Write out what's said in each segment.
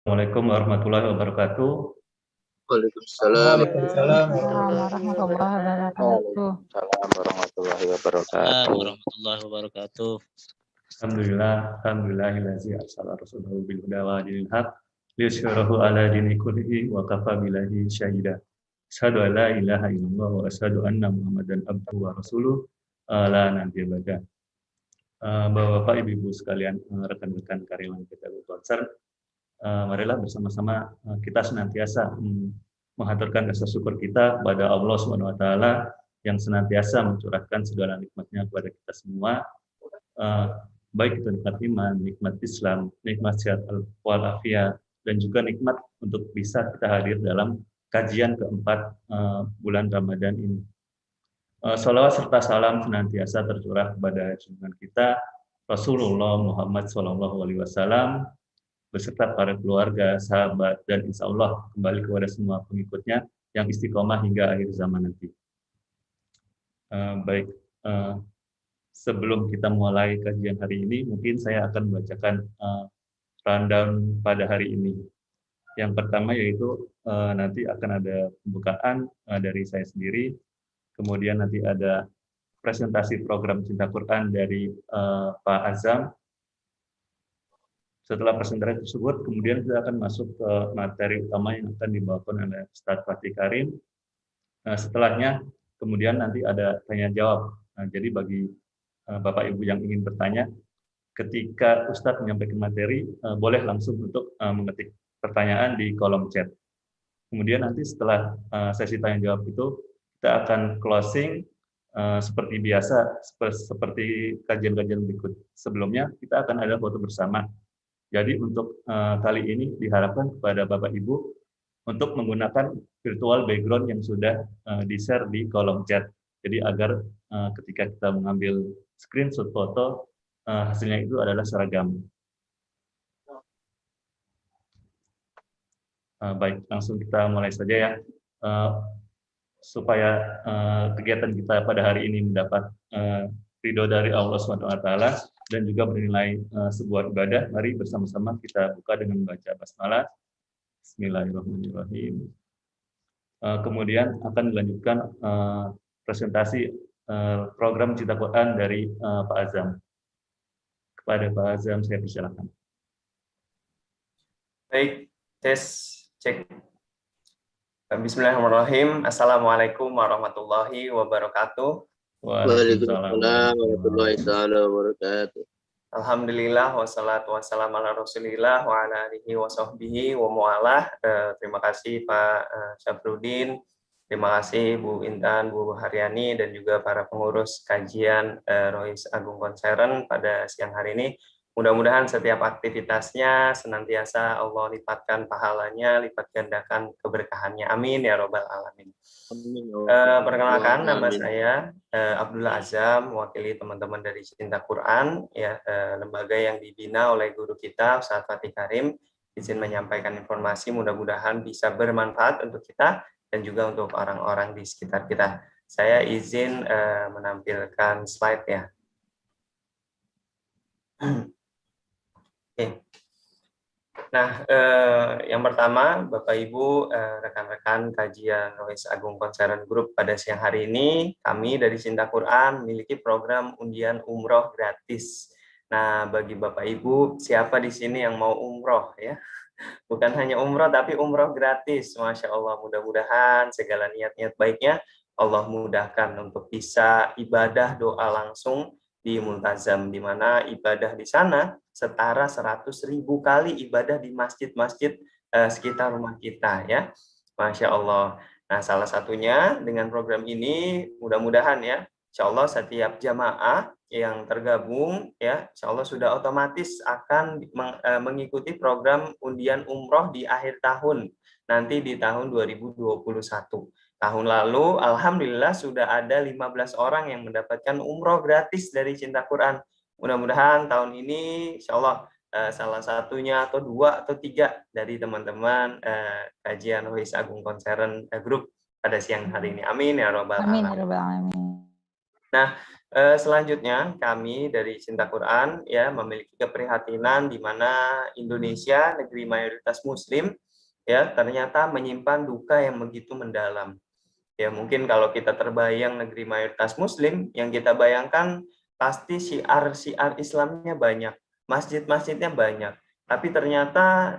Assalamualaikum warahmatullahi wabarakatuh. Waalaikumsalam. Waalaikumsalam warahmatullahi wabarakatuh. Waalaikumsalam warahmatullahi wabarakatuh. warahmatullahi wabarakatuh. Alhamdulillahillazi arsala rasulahu bil huda wa dinil haq liyuzhirahu ala dini kullihi wa kafa billahi syahida. Asyhadu an la ilaha illallah wa asyhadu anna Muhammadan abduhu wa rasuluh la nabiyya ba'da. Bapak Ibu sekalian, rekan-rekan karyawan PT Concern, marilah bersama-sama kita senantiasa menghaturkan rasa syukur kita kepada Allah Subhanahu wa taala yang senantiasa mencurahkan segala nikmatnya kepada kita semua, baik itu nikmat iman, nikmat Islam, nikmat sehat walafiat, dan juga nikmat untuk bisa kita hadir dalam kajian keempat bulan Ramadan ini. Salawat serta salam senantiasa tercurah kepada junjungan kita Rasulullah Muhammad SAW beserta para keluarga, sahabat, dan insya Allah kembali kepada semua pengikutnya yang istiqomah hingga akhir zaman nanti. Sebelum kita mulai kajian hari ini, mungkin saya akan membacakan rundown pada hari ini. Yang pertama yaitu nanti akan ada pembukaan dari saya sendiri, kemudian nanti ada presentasi program Cinta Quran dari Pak Azam. Setelah presentasi tersebut, kemudian kita akan masuk ke materi utama yang akan dibawakan oleh Ustadz Fatih Karim. Setelahnya, kemudian nanti ada tanya jawab. Jadi bagi Bapak Ibu yang ingin bertanya, ketika Ustadz menyampaikan materi, boleh langsung untuk mengetik pertanyaan di kolom chat. Kemudian nanti setelah sesi tanya jawab itu, kita akan closing seperti biasa, seperti kajian-kajian berikut. Sebelumnya, kita akan ada foto bersama. Jadi untuk kali ini diharapkan kepada Bapak Ibu untuk menggunakan virtual background yang sudah di-share di kolom chat. Jadi agar ketika kita mengambil screenshot foto, hasilnya itu adalah seragam. Baik, langsung kita mulai saja ya. Supaya kegiatan kita pada hari ini mendapat ridho dari Allah SWT dan juga bernilai sebuah ibadah, mari bersama-sama kita buka dengan membaca basmalah. Bismillahirrahmanirrahim. Kemudian akan dilanjutkan presentasi program Cinta Quran dari Pak Azam. Kepada Pak Azam saya persilakan. Baik, tes cek. Bismillahirrahmanirrahim. Assalamualaikum warahmatullahi wabarakatuh. Waalaikumsalam warahmatullahi wabarakatuh. Alhamdulillah wassalatu wassalamu ala Rasulillah wa ala alihi wa sahbihi wa mu'alah. Terima kasih Pak Syafruddin, terima kasih Bu Intan, Bu Haryani, dan juga para pengurus kajian Rois Agung Concern pada siang hari ini. Mudah-mudahan setiap aktivitasnya senantiasa Allah lipatkan pahalanya, lipat gandakan keberkahannya. Amin ya robbal alamin. Perkenalkan, nama saya Abdullah Azam, mewakili teman-teman dari Cinta Quran, ya, lembaga yang dibina oleh guru kita Ustadz Fatih Karim. Izin menyampaikan informasi, mudah-mudahan bisa bermanfaat untuk kita dan juga untuk orang-orang di sekitar kita. Saya izin menampilkan slide ya. Oke. Nah, yang pertama, Bapak Ibu, rekan-rekan kajian Rois Agung Concern Group, pada siang hari ini, kami dari Cinta Quran memiliki program undian umroh gratis. Nah, bagi Bapak Ibu, siapa di sini yang mau umroh ya? Bukan hanya umroh, tapi umroh gratis. Masya Allah, mudah-mudahan segala niat-niat baiknya Allah mudahkan untuk bisa ibadah doa langsung di Multazam, di mana ibadah di sana setara 100.000 kali ibadah di masjid-masjid sekitar rumah kita ya. Masya Allah. Nah, salah satunya dengan program ini mudah-mudahan ya, insya Allah setiap jamaah yang tergabung ya, insya Allah sudah otomatis akan mengikuti program undian umroh di akhir tahun, nanti di tahun 2021. Tahun lalu, alhamdulillah sudah ada 15 orang yang mendapatkan umroh gratis dari Cinta Quran. Mudah-mudahan tahun ini, insya Allah, salah satunya atau 2 atau 3 dari teman-teman kajian Rois Agung Concern Group pada siang hari ini. Amin ya robbal alamin. Amin ya robbal alamin. Nah, Selanjutnya kami dari Cinta Quran ya memiliki keprihatinan di mana Indonesia, negeri mayoritas Muslim, ya ternyata menyimpan duka yang begitu mendalam. Ya mungkin kalau kita terbayang negeri mayoritas Muslim, yang kita bayangkan pasti syiar-syiar Islamnya banyak, masjid-masjidnya banyak. Tapi ternyata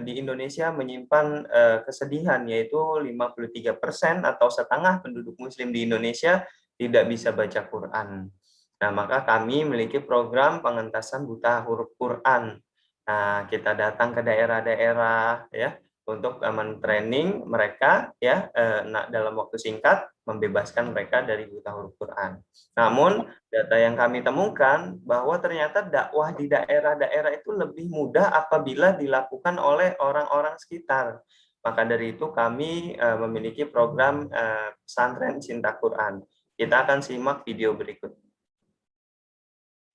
di Indonesia menyimpan kesedihan, yaitu 53% atau setengah penduduk Muslim di Indonesia tidak bisa baca Quran. Nah, maka kami memiliki program pengentasan buta huruf Quran. Nah, kita datang ke daerah-daerah ya untuk men-training mereka ya dalam waktu singkat membebaskan mereka dari buta huruf Quran. Namun data yang kami temukan bahwa ternyata dakwah di daerah-daerah itu lebih mudah apabila dilakukan oleh orang-orang sekitar. Maka dari itu kami memiliki program pesantren Cinta Quran. Kita akan simak video berikut.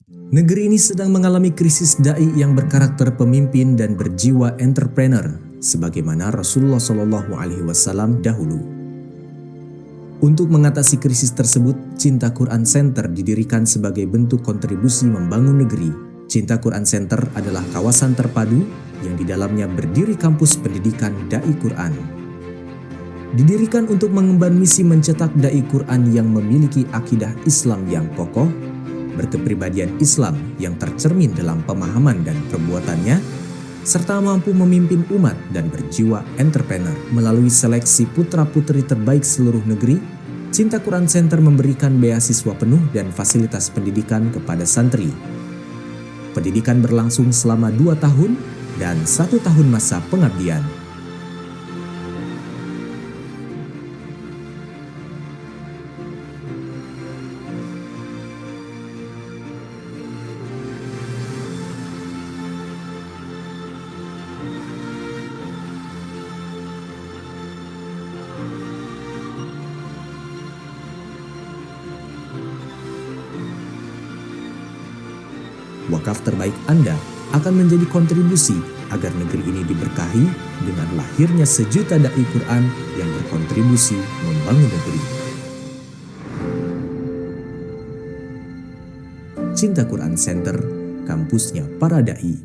Negeri ini sedang mengalami krisis dai yang berkarakter pemimpin dan berjiwa entrepreneur, sebagaimana Rasulullah SAW dahulu. Untuk mengatasi krisis tersebut, Cinta Quran Center didirikan sebagai bentuk kontribusi membangun negeri. Cinta Quran Center adalah kawasan terpadu yang di dalamnya berdiri kampus pendidikan dai Quran. Didirikan untuk mengemban misi mencetak dai Quran yang memiliki akidah Islam yang kokoh, berkepribadian Islam yang tercermin dalam pemahaman dan perbuatannya, serta mampu memimpin umat dan berjiwa entrepreneur. Melalui seleksi putra-putri terbaik seluruh negeri, Cinta Quran Center memberikan beasiswa penuh dan fasilitas pendidikan kepada santri. Pendidikan berlangsung selama 2 tahun dan 1 tahun masa pengabdian. Wakaf terbaik Anda akan menjadi kontribusi agar negeri ini diberkahi dengan lahirnya sejuta dai Quran yang berkontribusi membangun negeri. Cinta Quran Center, kampusnya para dai.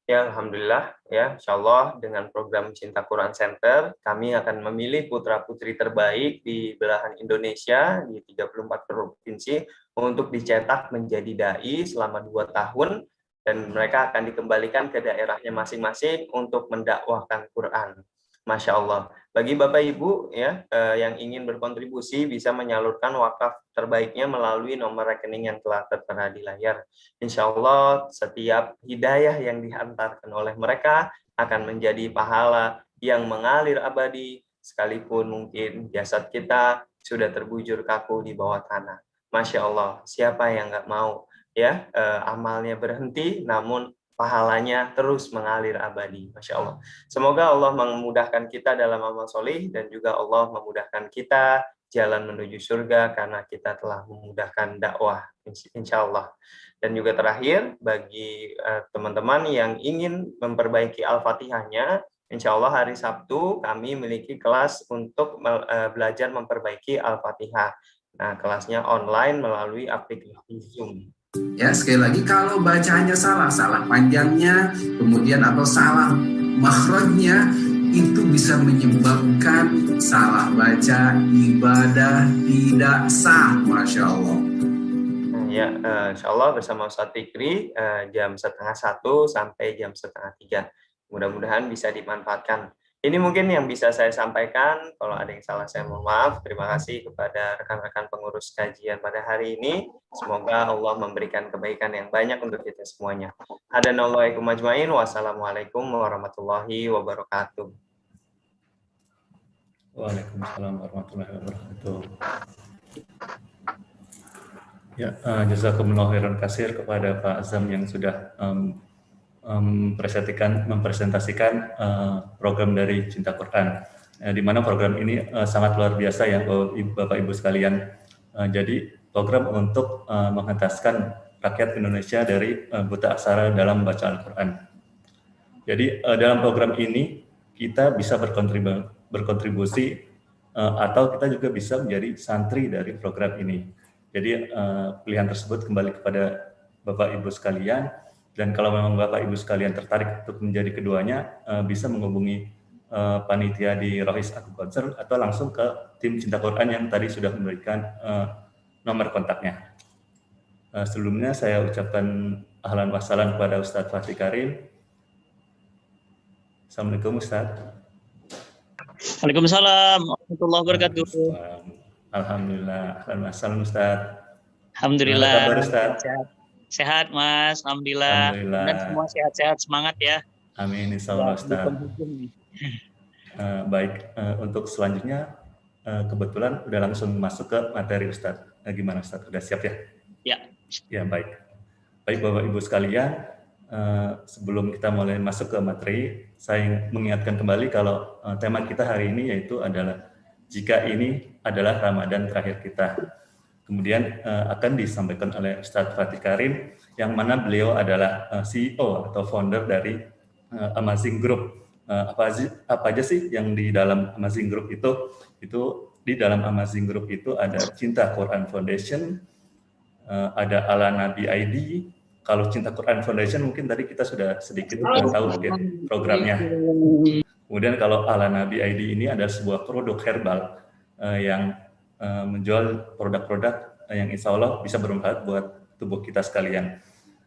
Ya, alhamdulillah ya, insyaallah dengan program Cinta Quran Center kami akan memilih putra-putri terbaik di belahan Indonesia di 34 provinsi untuk dicetak menjadi dai selama 2 tahun dan mereka akan dikembalikan ke daerahnya masing-masing untuk mendakwahkan Quran. Masya Allah. Bagi Bapak Ibu ya yang ingin berkontribusi bisa menyalurkan wakaf terbaiknya melalui nomor rekening yang telah tertera di layar. Insya Allah setiap hidayah yang dihantarkan oleh mereka akan menjadi pahala yang mengalir abadi sekalipun mungkin jasad kita sudah terbujur kaku di bawah tanah. Masya Allah, siapa yang nggak mau ya amalnya berhenti namun pahalanya terus mengalir abadi. Masya Allah. Semoga Allah memudahkan kita dalam amal solih dan juga Allah memudahkan kita jalan menuju surga karena kita telah memudahkan dakwah. Insya Allah. Dan juga terakhir, bagi teman-teman yang ingin memperbaiki Al-Fatihahnya, insya Allah hari Sabtu kami memiliki kelas untuk belajar memperbaiki Al-Fatihah. Nah, kelasnya online melalui aplikasi Zoom. Ya, sekali lagi kalau bacaannya salah panjangnya, kemudian atau salah makhrajnya, itu bisa menyebabkan salah baca, ibadah tidak sah. Masya Allah. Ya, insya Allah bersama Ustadz Fikri jam 12:30 sampai jam 2:30. Mudah-mudahan bisa dimanfaatkan. Ini mungkin yang bisa saya sampaikan. Kalau ada yang salah saya mohon maaf. Terima kasih kepada rekan-rekan pengurus kajian pada hari ini. Semoga Allah memberikan kebaikan yang banyak untuk kita semuanya. Hadanallahu ajmain. Wassalamualaikum warahmatullahi wabarakatuh. Waalaikumsalam warahmatullahi wabarakatuh. Ya, jazakumullah khairan katsir kepada Pak Azam yang sudah mempresentasikan program dari Cinta Quran, di mana program ini sangat luar biasa ya Bapak Ibu sekalian. Jadi program untuk menghentaskan rakyat Indonesia dari buta aksara dalam baca Al-Quran. Jadi dalam program ini kita bisa berkontribusi atau kita juga bisa menjadi santri dari program ini. Jadi pilihan tersebut kembali kepada Bapak Ibu sekalian, dan kalau memang Bapak Ibu sekalian tertarik untuk menjadi keduanya, bisa menghubungi panitia di Rohis Agung Konser atau langsung ke tim Cinta Quran yang tadi sudah memberikan nomor kontaknya. Sebelumnya saya ucapkan ahlan wa sahlan kepada Ustadz Fatih Karim. Assalamualaikum Ustadz. Waalaikumsalam warahmatullahi wabarakatuh. Alhamdulillah, ahlan wa sahlan Ustadz. Alhamdulillah. Apa kabar Ustadz? Sehat Mas, alhamdulillah. Dan semua sehat-sehat, semangat ya. Amin, insyaallah Ustadz. Baik, untuk selanjutnya kebetulan udah langsung masuk ke materi Ustadz. Gimana Ustadz? Udah siap ya? Ya. Ya, baik. Baik Bapak Ibu sekalian, sebelum kita mulai masuk ke materi, saya mengingatkan kembali kalau tema kita hari ini yaitu adalah jika ini adalah Ramadan terakhir kita. Kemudian akan disampaikan oleh Ustadz Fatih Karim, yang mana beliau adalah CEO atau founder dari Amazing Group. Apa aja sih yang di dalam Amazing Group itu? Itu di dalam Amazing Group itu ada Cinta Quran Foundation, ada Ala Nabi ID. Kalau Cinta Quran Foundation mungkin tadi kita sudah sedikit tahu mungkin programnya. Kemudian kalau Ala Nabi ID ini adalah sebuah produk herbal yang menjual produk-produk yang insya Allah bisa bermanfaat buat tubuh kita sekalian.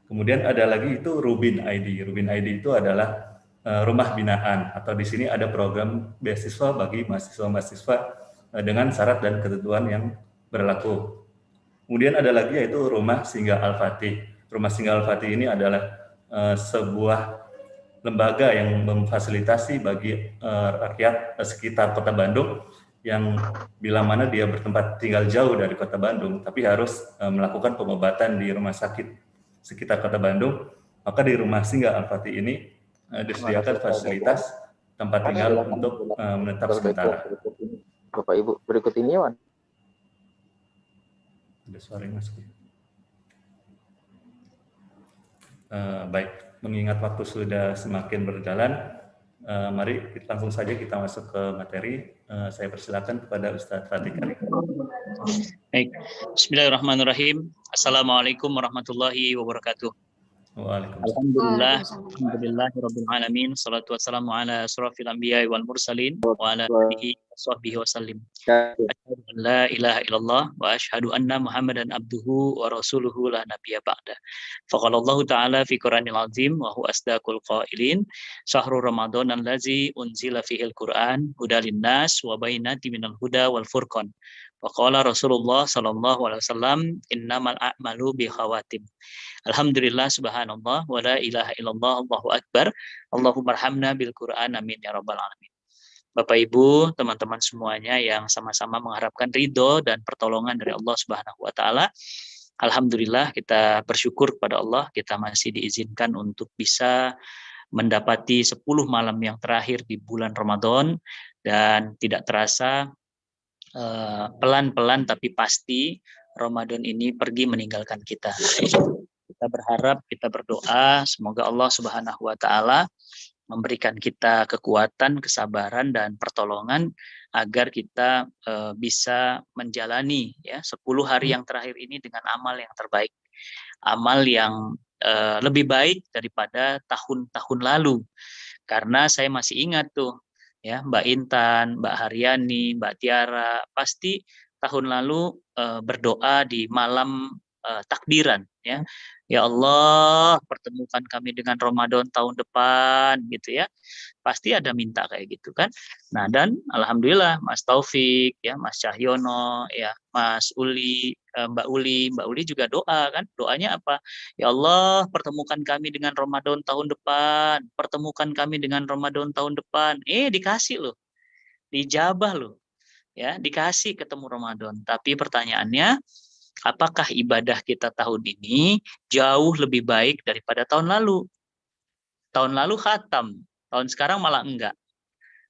Kemudian ada lagi itu Rubin ID. Rubin ID itu adalah rumah binaan, atau di sini ada program beasiswa bagi mahasiswa-mahasiswa dengan syarat dan ketentuan yang berlaku. Kemudian ada lagi yaitu Rumah Singgah Al-Fatih. Rumah Singgah Al-Fatih ini adalah sebuah lembaga yang memfasilitasi bagi rakyat sekitar Kota Bandung yang bila mana dia bertempat tinggal jauh dari Kota Bandung, tapi harus melakukan pengobatan di rumah sakit sekitar Kota Bandung, maka di Rumah Singgah Al-Fatih ini disediakan fasilitas tempat tinggal untuk menetap sementara. Bapak Ibu, berikut ini Wan. Ada suara yang masuk. Baik, mengingat waktu sudah semakin berjalan, mari langsung saja kita masuk ke materi. Saya persilakan kepada Ustadz Fatih Karim. Baik, Bismillahirrahmanirrahim. Assalamualaikum warahmatullahi wabarakatuh. Waalaikumsalam. Alhamdulillahirabbil alamin. Shalatu wassalamu ala asyrafil anbiya'i wal mursalin wa ala alihi washabbihi wasallim. Asyhadu an la ilaha illallah wa asyhadu anna Muhammadan abduhu wa rasuluhu la nabiyya ba'da. Faqala Allah ta'ala fi Qur'anil azim wa huwa asdaqul qailin. Syahrul Ramadan allazi unzila fihil Qur'an hudal linnas wa bayyinatin minal huda wal furqan. Wa qala Rasulullah sallallahu alaihi wasallam innamal a'malu bi khawatim. Alhamdulillah subhanallah wa la ilaha illallah Allahu akbar. Allahumma arhamna bil Qur'an amin ya rabbal alamin. Bapak Ibu, teman-teman semuanya yang sama-sama mengharapkan ridho dan pertolongan dari Allah Subhanahu wa taala. Alhamdulillah kita bersyukur kepada Allah, kita masih diizinkan untuk bisa mendapati 10 malam yang terakhir di bulan Ramadan, dan tidak terasa pelan-pelan tapi pasti Ramadan ini pergi meninggalkan kita. Kita berharap, kita berdoa semoga Allah Subhanahu wa taala memberikan kita kekuatan, kesabaran dan pertolongan agar kita bisa menjalani ya 10 hari yang terakhir ini dengan amal yang terbaik. Amal yang lebih baik daripada tahun-tahun lalu. Karena saya masih ingat tuh ya Mbak Intan, Mbak Haryani, Mbak Tiara pasti tahun lalu berdoa di malam takbiran ya. Ya Allah, pertemukan kami dengan Ramadan tahun depan gitu ya. Pasti ada minta kayak gitu kan. Nah, dan alhamdulillah Mas Taufik ya, Mas Cahyono ya, Mas Uli, Mbak Uli juga doa kan. Doanya apa? Ya Allah, pertemukan kami dengan Ramadan tahun depan. Pertemukan kami dengan Ramadan tahun depan. Dikasih loh. Dijabah loh. Ya, dikasih ketemu Ramadan. Tapi pertanyaannya, apakah ibadah kita tahun ini jauh lebih baik daripada tahun lalu? Tahun lalu khatam, tahun sekarang malah enggak.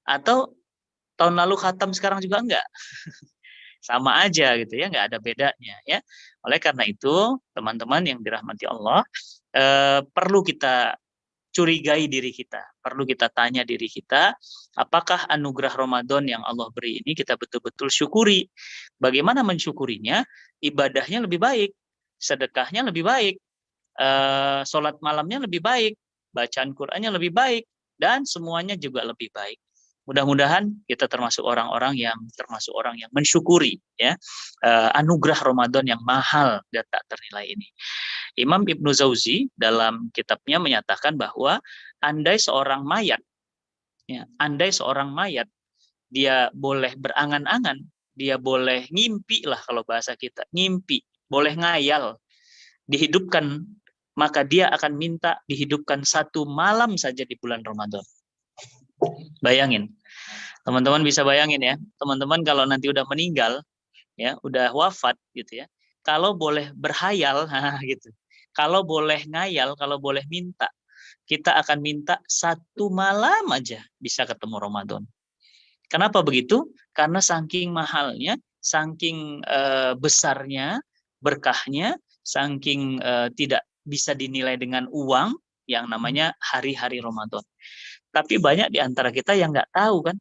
Atau tahun lalu khatam sekarang juga enggak? Sama aja gitu ya, enggak ada bedanya ya. Oleh karena itu, teman-teman yang dirahmati Allah, perlu kita curigai diri kita. Perlu kita tanya diri kita, apakah anugerah Ramadan yang Allah beri ini kita betul-betul syukuri? Bagaimana mensyukurinya? Ibadahnya lebih baik, sedekahnya lebih baik, sholat malamnya lebih baik, bacaan Qur'annya lebih baik, dan semuanya juga lebih baik. Mudah-mudahan kita termasuk orang-orang yang mensyukuri ya anugerah Ramadan yang mahal dan tak ternilai ini. Imam Ibnu Jauzi dalam kitabnya menyatakan bahwa andai seorang mayat dia boleh berangan-angan, dia boleh ngimpi lah kalau bahasa kita, ngimpi, boleh ngayal, dihidupkan, maka dia akan minta dihidupkan 1 malam saja di bulan Ramadan. Bayangin, teman-teman bisa bayangin ya, teman-teman kalau nanti udah meninggal, ya udah wafat gitu ya, kalau boleh berhayal, gitu, kalau boleh ngayal, kalau boleh minta, kita akan minta 1 malam aja bisa ketemu Ramadan. Kenapa begitu? Karena saking mahalnya, saking besarnya, berkahnya, saking tidak bisa dinilai dengan uang yang namanya hari-hari Ramadan. Tapi banyak di antara kita yang nggak tahu kan,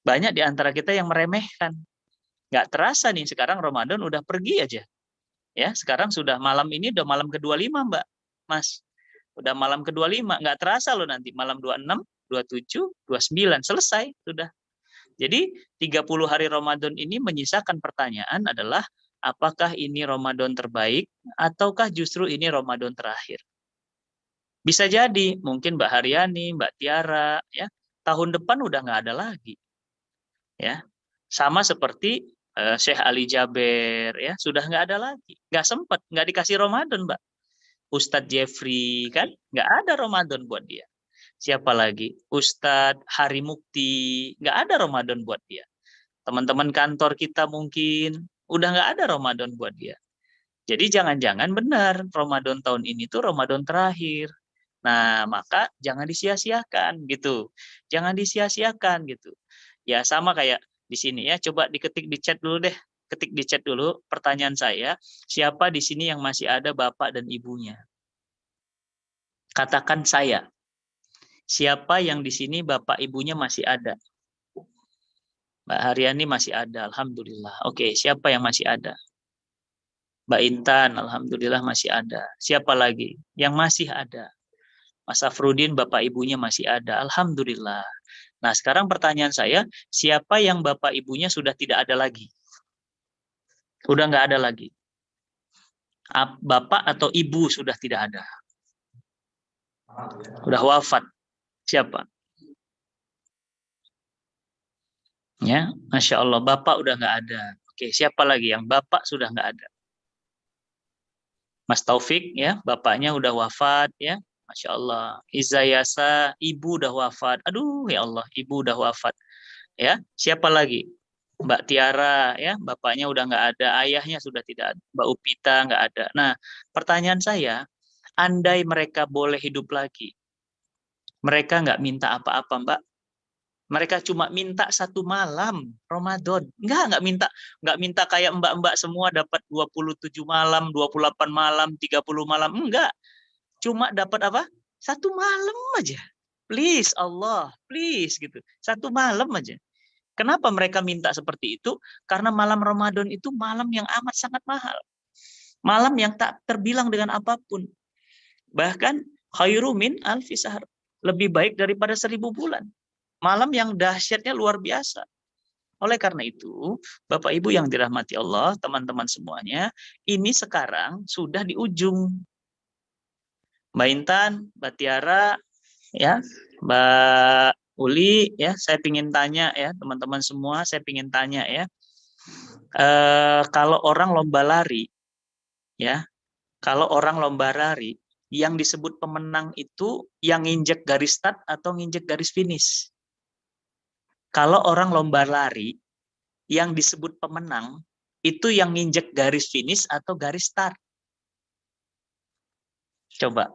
banyak di antara kita yang meremehkan. Nggak terasa nih sekarang Ramadan udah pergi aja. Ya, sekarang sudah malam ini udah malam ke-25 Mbak, Mas. Udah malam ke-25, nggak terasa loh nanti malam 26, 27, 29 selesai sudah. Jadi 30 hari Ramadan ini menyisakan pertanyaan adalah apakah ini Ramadan terbaik ataukah justru ini Ramadan terakhir? Bisa jadi mungkin Mbak Haryani, Mbak Tiara ya, tahun depan udah nggak ada lagi. Ya. Sama seperti Syekh Ali Jaber ya, sudah nggak ada lagi. Nggak sempat, nggak dikasih Ramadan, Mbak. Ustadz Jeffrey kan nggak ada Ramadan buat dia. Siapa lagi? Ustadz Hari Mukti, nggak ada Ramadan buat dia. Teman-teman kantor kita mungkin udah nggak ada Ramadan buat dia. Jadi jangan-jangan benar Ramadan tahun ini tuh Ramadan terakhir. Nah, maka jangan disia-siakan gitu. Jangan disia-siakan gitu. Ya sama kayak di sini ya, coba diketik di chat dulu deh. Ketik di chat dulu pertanyaan saya, siapa di sini yang masih ada bapak dan ibunya? Katakan saya. Siapa yang di sini bapak ibunya masih ada? Mbak Haryani masih ada, alhamdulillah. Oke, siapa yang masih ada? Mbak Intan, alhamdulillah masih ada. Siapa lagi yang masih ada? Mas Afrudin, bapak ibunya masih ada, alhamdulillah. Nah, sekarang pertanyaan saya, siapa yang bapak ibunya sudah tidak ada lagi? Udah nggak ada lagi. Bapak atau ibu sudah tidak ada. Udah wafat. Siapa? Ya, Masya Allah, bapak udah nggak ada. Oke, siapa lagi yang bapak sudah nggak ada? Mas Taufik, ya, bapaknya udah wafat, ya. Masya Allah. Izayasa, ibu udah wafat. Aduh, ya Allah, ibu udah wafat. Ya, siapa lagi? Mbak Tiara, ya, bapaknya udah nggak ada, ayahnya sudah tidak ada, Mbak Upita nggak ada. Nah, pertanyaan saya, andai mereka boleh hidup lagi, mereka nggak minta apa-apa, Mbak. Mereka cuma minta 1 malam Ramadan. Nggak minta kayak mbak-mbak semua dapat 27 malam, 28 malam, 30 malam. Enggak. Cuma dapat apa? 1 malam aja. Please Allah, please gitu. 1 malam aja. Kenapa mereka minta seperti itu? Karena malam Ramadan itu malam yang amat sangat mahal. Malam yang tak terbilang dengan apapun. Bahkan khairu min alfi syahr. Lebih baik daripada 1000 bulan. Malam yang dahsyatnya luar biasa. Oleh karena itu, Bapak Ibu yang dirahmati Allah, teman-teman semuanya, ini sekarang sudah di ujung. Mbak Intan, Mbak Tiara, ya, Mbak Uli, ya, saya ingin tanya ya, teman-teman semua, saya ingin tanya ya, kalau orang lomba lari, ya, kalau orang lomba lari, yang disebut pemenang itu yang nginjek garis start atau nginjek garis finish? Kalau orang lomba lari, yang disebut pemenang, itu yang nginjek garis finish atau garis start? Coba.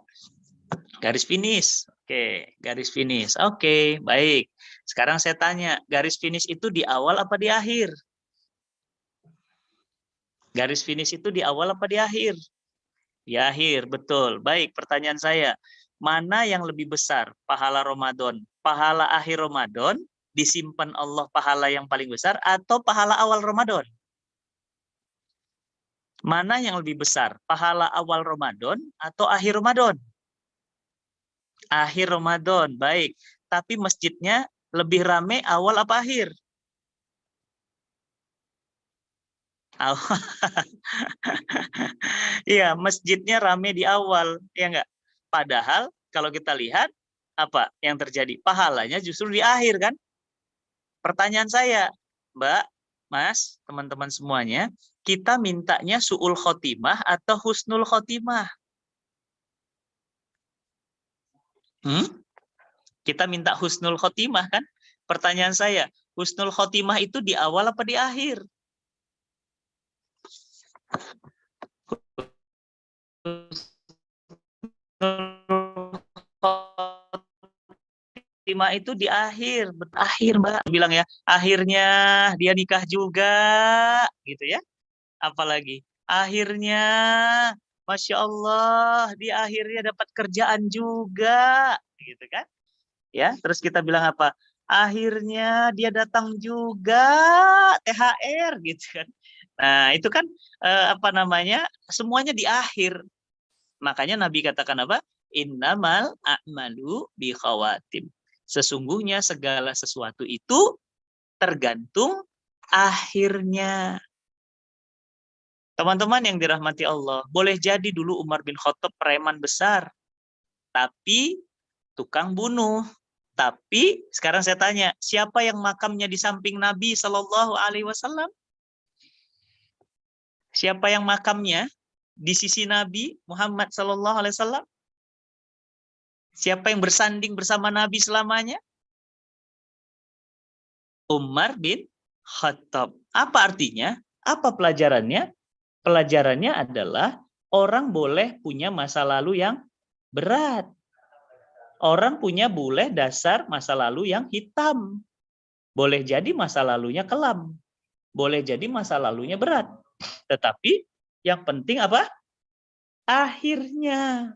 Garis finish. Oke, garis finish. Oke, baik. Sekarang saya tanya, garis finish itu di awal apa di akhir? Garis finish itu di awal apa di akhir? Di akhir, betul. Baik, pertanyaan saya. Mana yang lebih besar pahala Ramadan? Pahala akhir Ramadan disimpan Allah pahala yang paling besar atau pahala awal Ramadan? Mana yang lebih besar? Pahala awal Ramadan atau akhir Ramadan? Akhir Ramadan, baik. Tapi masjidnya lebih ramai awal apa akhir? Awal. Iya, masjidnya ramai di awal, ya enggak? Padahal kalau kita lihat apa yang terjadi? Pahalanya justru di akhir kan? Pertanyaan saya, Mbak, Mas, teman-teman semuanya, kita mintanya su'ul khotimah atau husnul khotimah? Kita minta husnul khotimah kan? Pertanyaan saya, husnul khotimah itu di awal apa di akhir? Khotimah itu di akhir, Mbak. Bilang ya, akhirnya dia nikah juga, gitu ya. Apalagi akhirnya, Masya Allah, dia akhirnya dapat kerjaan juga, gitu kan? Ya, terus kita bilang apa? Akhirnya dia datang juga THR, gitu kan? Nah, itu kan apa namanya? Semuanya di akhir. Makanya Nabi katakan apa? Innamal a'malu bi khawatim. Sesungguhnya segala sesuatu itu tergantung akhirnya. Teman-teman yang dirahmati Allah, boleh jadi dulu Umar bin Khattab preman besar, tapi tukang bunuh. Tapi sekarang saya tanya, siapa yang makamnya di samping Nabi Shallallahu Alaihi Wasallam? Siapa yang makamnya di sisi Nabi Muhammad Shallallahu Alaihi Wasallam? Siapa yang bersanding bersama Nabi selamanya? Umar bin Khattab. Apa artinya? Apa pelajarannya? Pelajarannya adalah orang boleh punya masa lalu yang berat. Orang boleh dasar masa lalu yang hitam. Boleh jadi masa lalunya kelam. Boleh jadi masa lalunya berat. Tetapi yang penting apa? Akhirnya.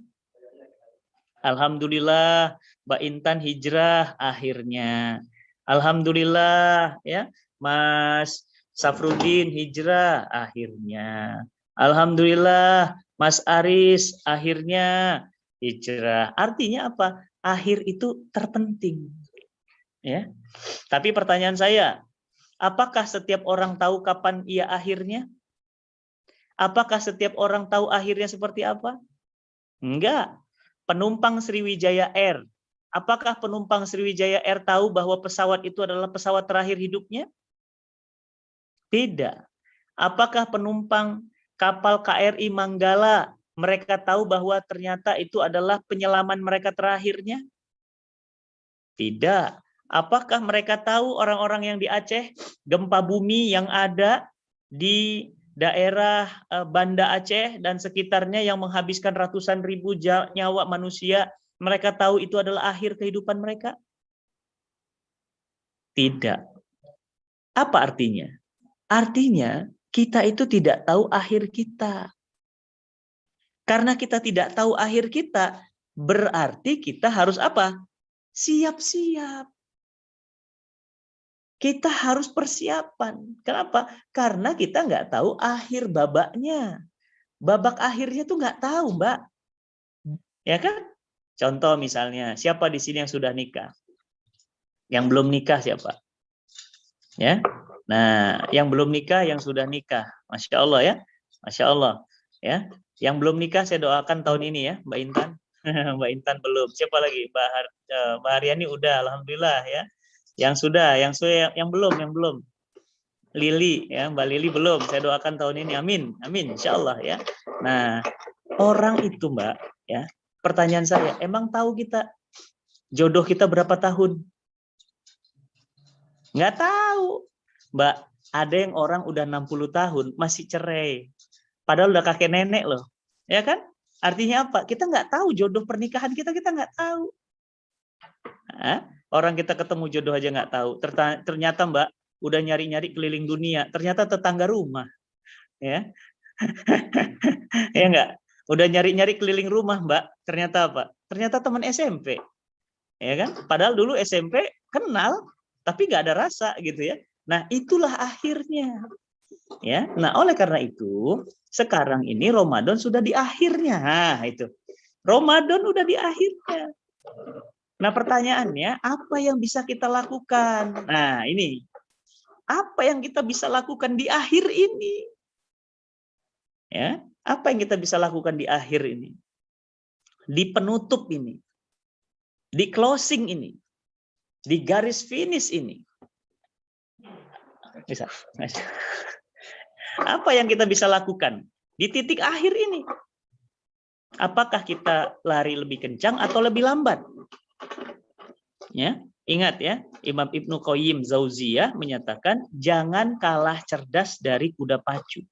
Alhamdulillah Mbak Intan hijrah akhirnya. Alhamdulillah ya Mas Safruddin hijrah akhirnya. Alhamdulillah Mas Aris akhirnya hijrah. Artinya apa? Akhir itu terpenting. Ya. Tapi pertanyaan saya, apakah setiap orang tahu kapan ia akhirnya? Apakah setiap orang tahu akhirnya seperti apa? Enggak. Penumpang Sriwijaya Air. Apakah penumpang Sriwijaya Air tahu bahwa pesawat itu adalah pesawat terakhir hidupnya? Tidak. Apakah penumpang kapal KRI Manggala mereka tahu bahwa ternyata itu adalah penyelaman mereka terakhirnya? Tidak. Apakah mereka tahu orang-orang yang di Aceh, gempa bumi yang ada di daerah Banda Aceh dan sekitarnya yang menghabiskan ratusan ribu nyawa manusia, mereka tahu itu adalah akhir kehidupan mereka? Tidak. Apa artinya? Artinya kita itu tidak tahu akhir kita. Karena kita tidak tahu akhir kita, berarti kita harus apa? Siap-siap. Kita harus persiapan. Kenapa? Karena kita nggak tahu akhir babaknya. Babak akhirnya tuh nggak tahu, Mbak. Ya kan? Contoh misalnya, siapa di sini yang sudah nikah? Yang belum nikah siapa? Ya. Nah, yang belum nikah, yang sudah nikah. Masya Allah ya. Masya Allah. Ya. Yang belum nikah saya doakan tahun ini ya, Mbak Intan. Mbak Intan belum. Siapa lagi? Mbak Haryani udah, alhamdulillah ya. Yang sudah, yang belum. Lili ya, Mbak Lili belum. Saya doakan tahun ini. Amin. Amin insyaallah ya. Nah, orang itu, Mbak, ya. Pertanyaan saya, emang tahu kita jodoh kita berapa tahun? Nggak tahu. Mbak, ada yang orang udah 60 tahun masih cerai. Padahal udah kakek nenek loh. Ya kan? Artinya apa? Kita nggak tahu jodoh pernikahan kita nggak tahu. Hah? Orang kita ketemu jodoh aja nggak tahu. Ternyata Mbak udah nyari-nyari keliling dunia. Ternyata tetangga rumah, ya, ya nggak. Udah nyari-nyari keliling rumah, Mbak. Ternyata apa? Ternyata teman SMP. Ya kan? Padahal dulu SMP kenal, tapi nggak ada rasa gitu ya. Nah, itulah akhirnya. Ya. Nah, oleh karena itu, sekarang ini Ramadan sudah di akhirnya. Nah, itu. Ramadan udah di akhirnya. Nah, pertanyaannya, apa yang bisa kita lakukan? Nah, ini. Apa yang kita bisa lakukan di akhir ini? Ya, apa yang kita bisa lakukan di akhir ini? Di penutup ini. Di closing ini. Di garis finish ini. Bisa. Apa yang kita bisa lakukan di titik akhir ini? Apakah kita lari lebih kencang atau lebih lambat? Ya, ingat ya, Imam Ibnu Qayyim Jauziyah menyatakan jangan kalah cerdas dari kuda pacu.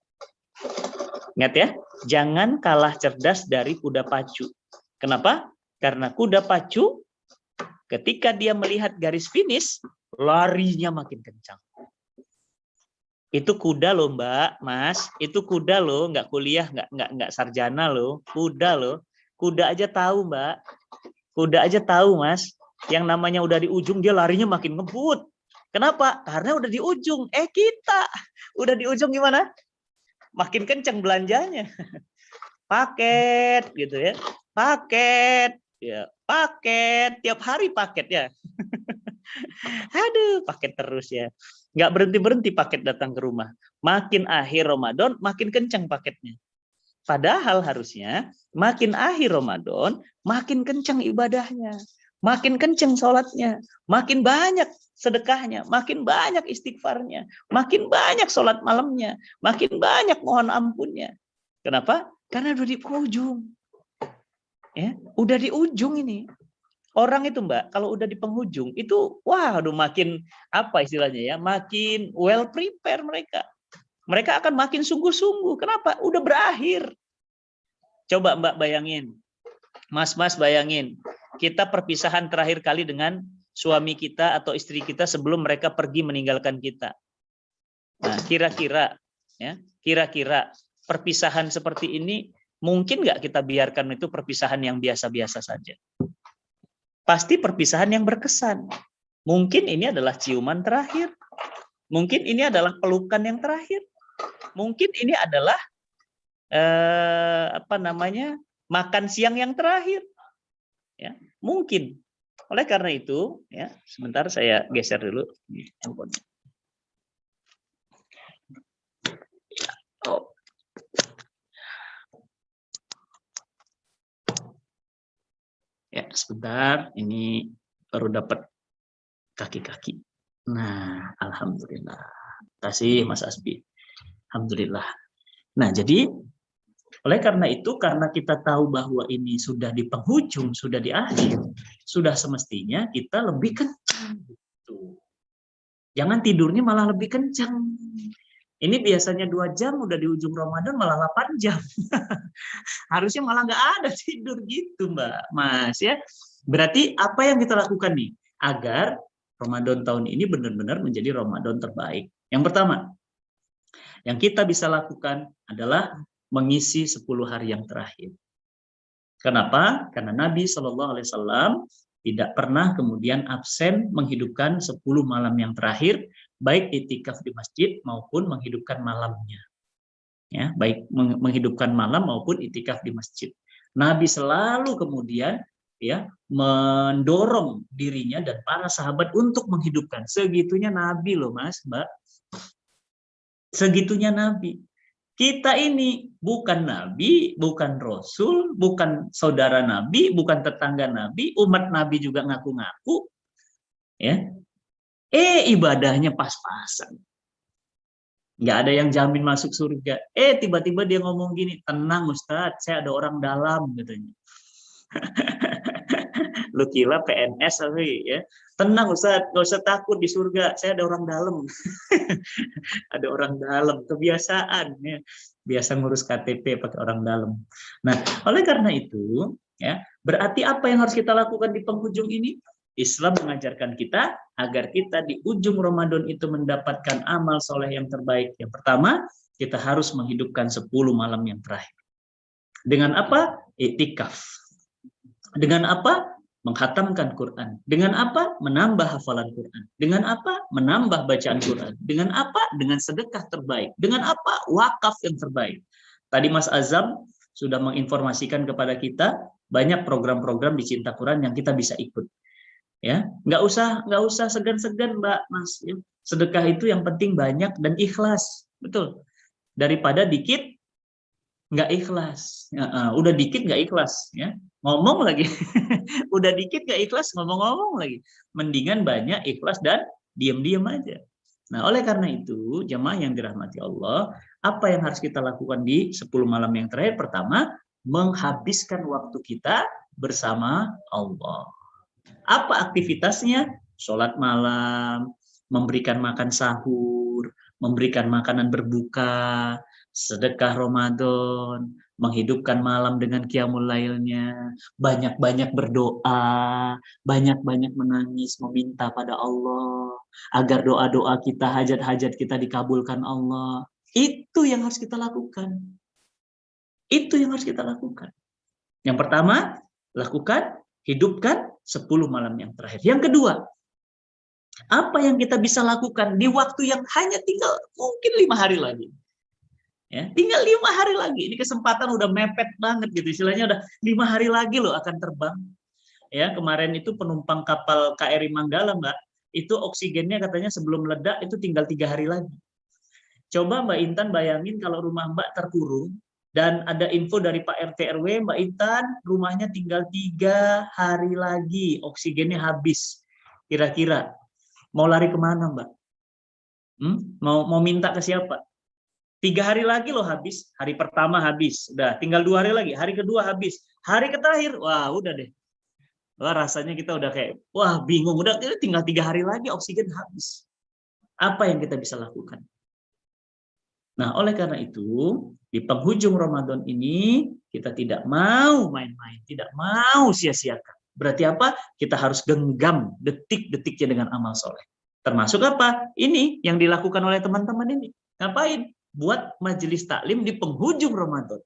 Ingat ya, jangan kalah cerdas dari kuda pacu. Kenapa? Karena kuda pacu ketika dia melihat garis finish, larinya makin kencang. Itu kuda loh, Mbak, Mas. Itu kuda loh, nggak kuliah, nggak sarjana loh. Kuda loh. Kuda aja tahu, Mbak. Kuda aja tahu, Mas. Yang namanya udah di ujung, dia larinya makin ngebut. Kenapa? Karena udah di ujung. Kita udah di ujung gimana? Makin kencang belanjanya. Paket gitu ya. Paket. Ya, paket. Tiap hari paket ya. Aduh, paket terus ya. Nggak berhenti-berhenti paket datang ke rumah. Makin akhir Ramadan, makin kencang paketnya. Padahal harusnya makin akhir Ramadan, makin kencang ibadahnya. Makin kencang sholatnya. Makin banyak sedekahnya. Makin banyak istighfarnya. Makin banyak sholat malamnya. Makin banyak mohon ampunnya. Kenapa? Karena udah di ujung. Ya, udah di ujung ini. Orang itu, Mbak, kalau udah di penghujung itu, wah, aduh makin apa istilahnya ya, makin well prepare mereka. Mereka akan makin sungguh-sungguh. Kenapa? Udah berakhir. Coba Mbak bayangin, Mas bayangin, kita perpisahan terakhir kali dengan suami kita atau istri kita sebelum mereka pergi meninggalkan kita. Nah, kira-kira perpisahan seperti ini mungkin nggak kita biarkan itu perpisahan yang biasa-biasa saja? Pasti perpisahan yang berkesan. Mungkin ini adalah ciuman terakhir. Mungkin ini adalah pelukan yang terakhir. Mungkin ini adalah makan siang yang terakhir. Ya, mungkin. Oleh karena itu, ya, sebentar saya geser dulu handphone. Oh. Ya, sebentar, ini baru dapat kaki-kaki. Nah, alhamdulillah. Terima kasih Mas Asbi. Alhamdulillah. Nah, jadi oleh karena itu, karena kita tahu bahwa ini sudah di penghujung, sudah di akhir, sudah semestinya kita lebih kencang. Gitu. Jangan tidurnya malah lebih kencang. Ini biasanya 2 jam, udah di ujung Ramadan malah 8 jam. Harusnya malah nggak ada tidur gitu, Mbak, Mas. Ya, berarti apa yang kita lakukan nih? Agar Ramadan tahun ini benar-benar menjadi Ramadan terbaik. Yang pertama, yang kita bisa lakukan adalah mengisi 10 hari yang terakhir. Kenapa? Karena Nabi SAW tidak pernah kemudian absen menghidupkan 10 malam yang terakhir, baik itikaf di masjid maupun menghidupkan malamnya. Ya, baik menghidupkan malam maupun itikaf di masjid. Nabi selalu kemudian ya mendorong dirinya dan para sahabat untuk menghidupkan. Segitunya Nabi loh, Mas, Mbak. Segitunya Nabi. Kita ini bukan Nabi, bukan Rasul, bukan saudara Nabi, bukan tetangga Nabi, umat Nabi juga ngaku-ngaku, ya. Ibadahnya pas-pasan. Nggak ada yang jamin masuk surga. Tiba-tiba dia ngomong gini, tenang Ustadz, saya ada orang dalam, katanya. Lu kira PNS ya. Tenang Ustadz, nggak usah takut di surga, saya ada orang dalam. Ada orang dalam, kebiasaan ya. Biasa ngurus KTP pakai orang dalam. Nah, oleh karena itu, ya, berarti apa yang harus kita lakukan di penghujung ini? Islam mengajarkan kita agar kita di ujung Ramadan itu mendapatkan amal soleh yang terbaik. Yang pertama, kita harus menghidupkan 10 malam yang terakhir. Dengan apa? Iktikaf. Dengan apa? Menghatamkan Quran. Dengan apa? Menambah hafalan Quran. Dengan apa? Menambah bacaan Quran. Dengan apa? Dengan sedekah terbaik. Dengan apa? Wakaf yang terbaik. Tadi Mas Azam sudah menginformasikan kepada kita banyak program-program di Cinta Quran yang kita bisa ikut. Ya, nggak usah segan-segan, Mbak, Mas. Sedekah itu yang penting banyak dan ikhlas, betul. Daripada dikit nggak ikhlas. Udah dikit nggak ikhlas, ya. Ngomong lagi, udah dikit nggak ikhlas, ngomong-ngomong lagi. Mendingan banyak ikhlas dan diam-diam aja. Nah, oleh karena itu, jamaah yang dirahmati Allah, apa yang harus kita lakukan di 10 malam yang terakhir? Pertama, menghabiskan waktu kita bersama Allah. Apa aktivitasnya? Sholat malam, memberikan makan sahur, memberikan makanan berbuka, sedekah Ramadan, menghidupkan malam dengan qiyamul lailnya, banyak-banyak berdoa, banyak-banyak menangis, meminta pada Allah, agar doa-doa kita, hajat-hajat kita dikabulkan Allah. Itu yang harus kita lakukan. Itu yang harus kita lakukan. Yang pertama, lakukan, hidupkan 10 malam yang terakhir. Yang kedua, apa yang kita bisa lakukan di waktu yang hanya tinggal mungkin 5 hari lagi. Ya, tinggal 5 hari lagi. Ini kesempatan udah mepet banget gitu. Istilahnya udah 5 hari lagi loh akan terbang. Ya, kemarin itu penumpang kapal KRI Manggala, Mbak, itu oksigennya katanya sebelum meledak itu tinggal 3 hari lagi. Coba Mbak Intan bayangin kalau rumah Mbak terkurung dan ada info dari Pak RT RW, Mbak Intan rumahnya tinggal 3 hari lagi, oksigennya habis. Kira-kira mau lari kemana, Mbak? Mau minta ke siapa? 3 hari lagi loh habis. Hari pertama habis, udah tinggal 2 hari lagi. Hari kedua habis. Hari terakhir, wah udah deh. Wah rasanya kita udah kayak, wah bingung. Udah tinggal 3 hari lagi oksigen habis. Apa yang kita bisa lakukan? Nah oleh karena itu, di penghujung Ramadan ini, kita tidak mau main-main. Tidak mau sia-siakan. Berarti apa? Kita harus genggam detik-detiknya dengan amal soleh. Termasuk apa? Ini yang dilakukan oleh teman-teman ini. Ngapain? Buat majelis taklim di penghujung Ramadan.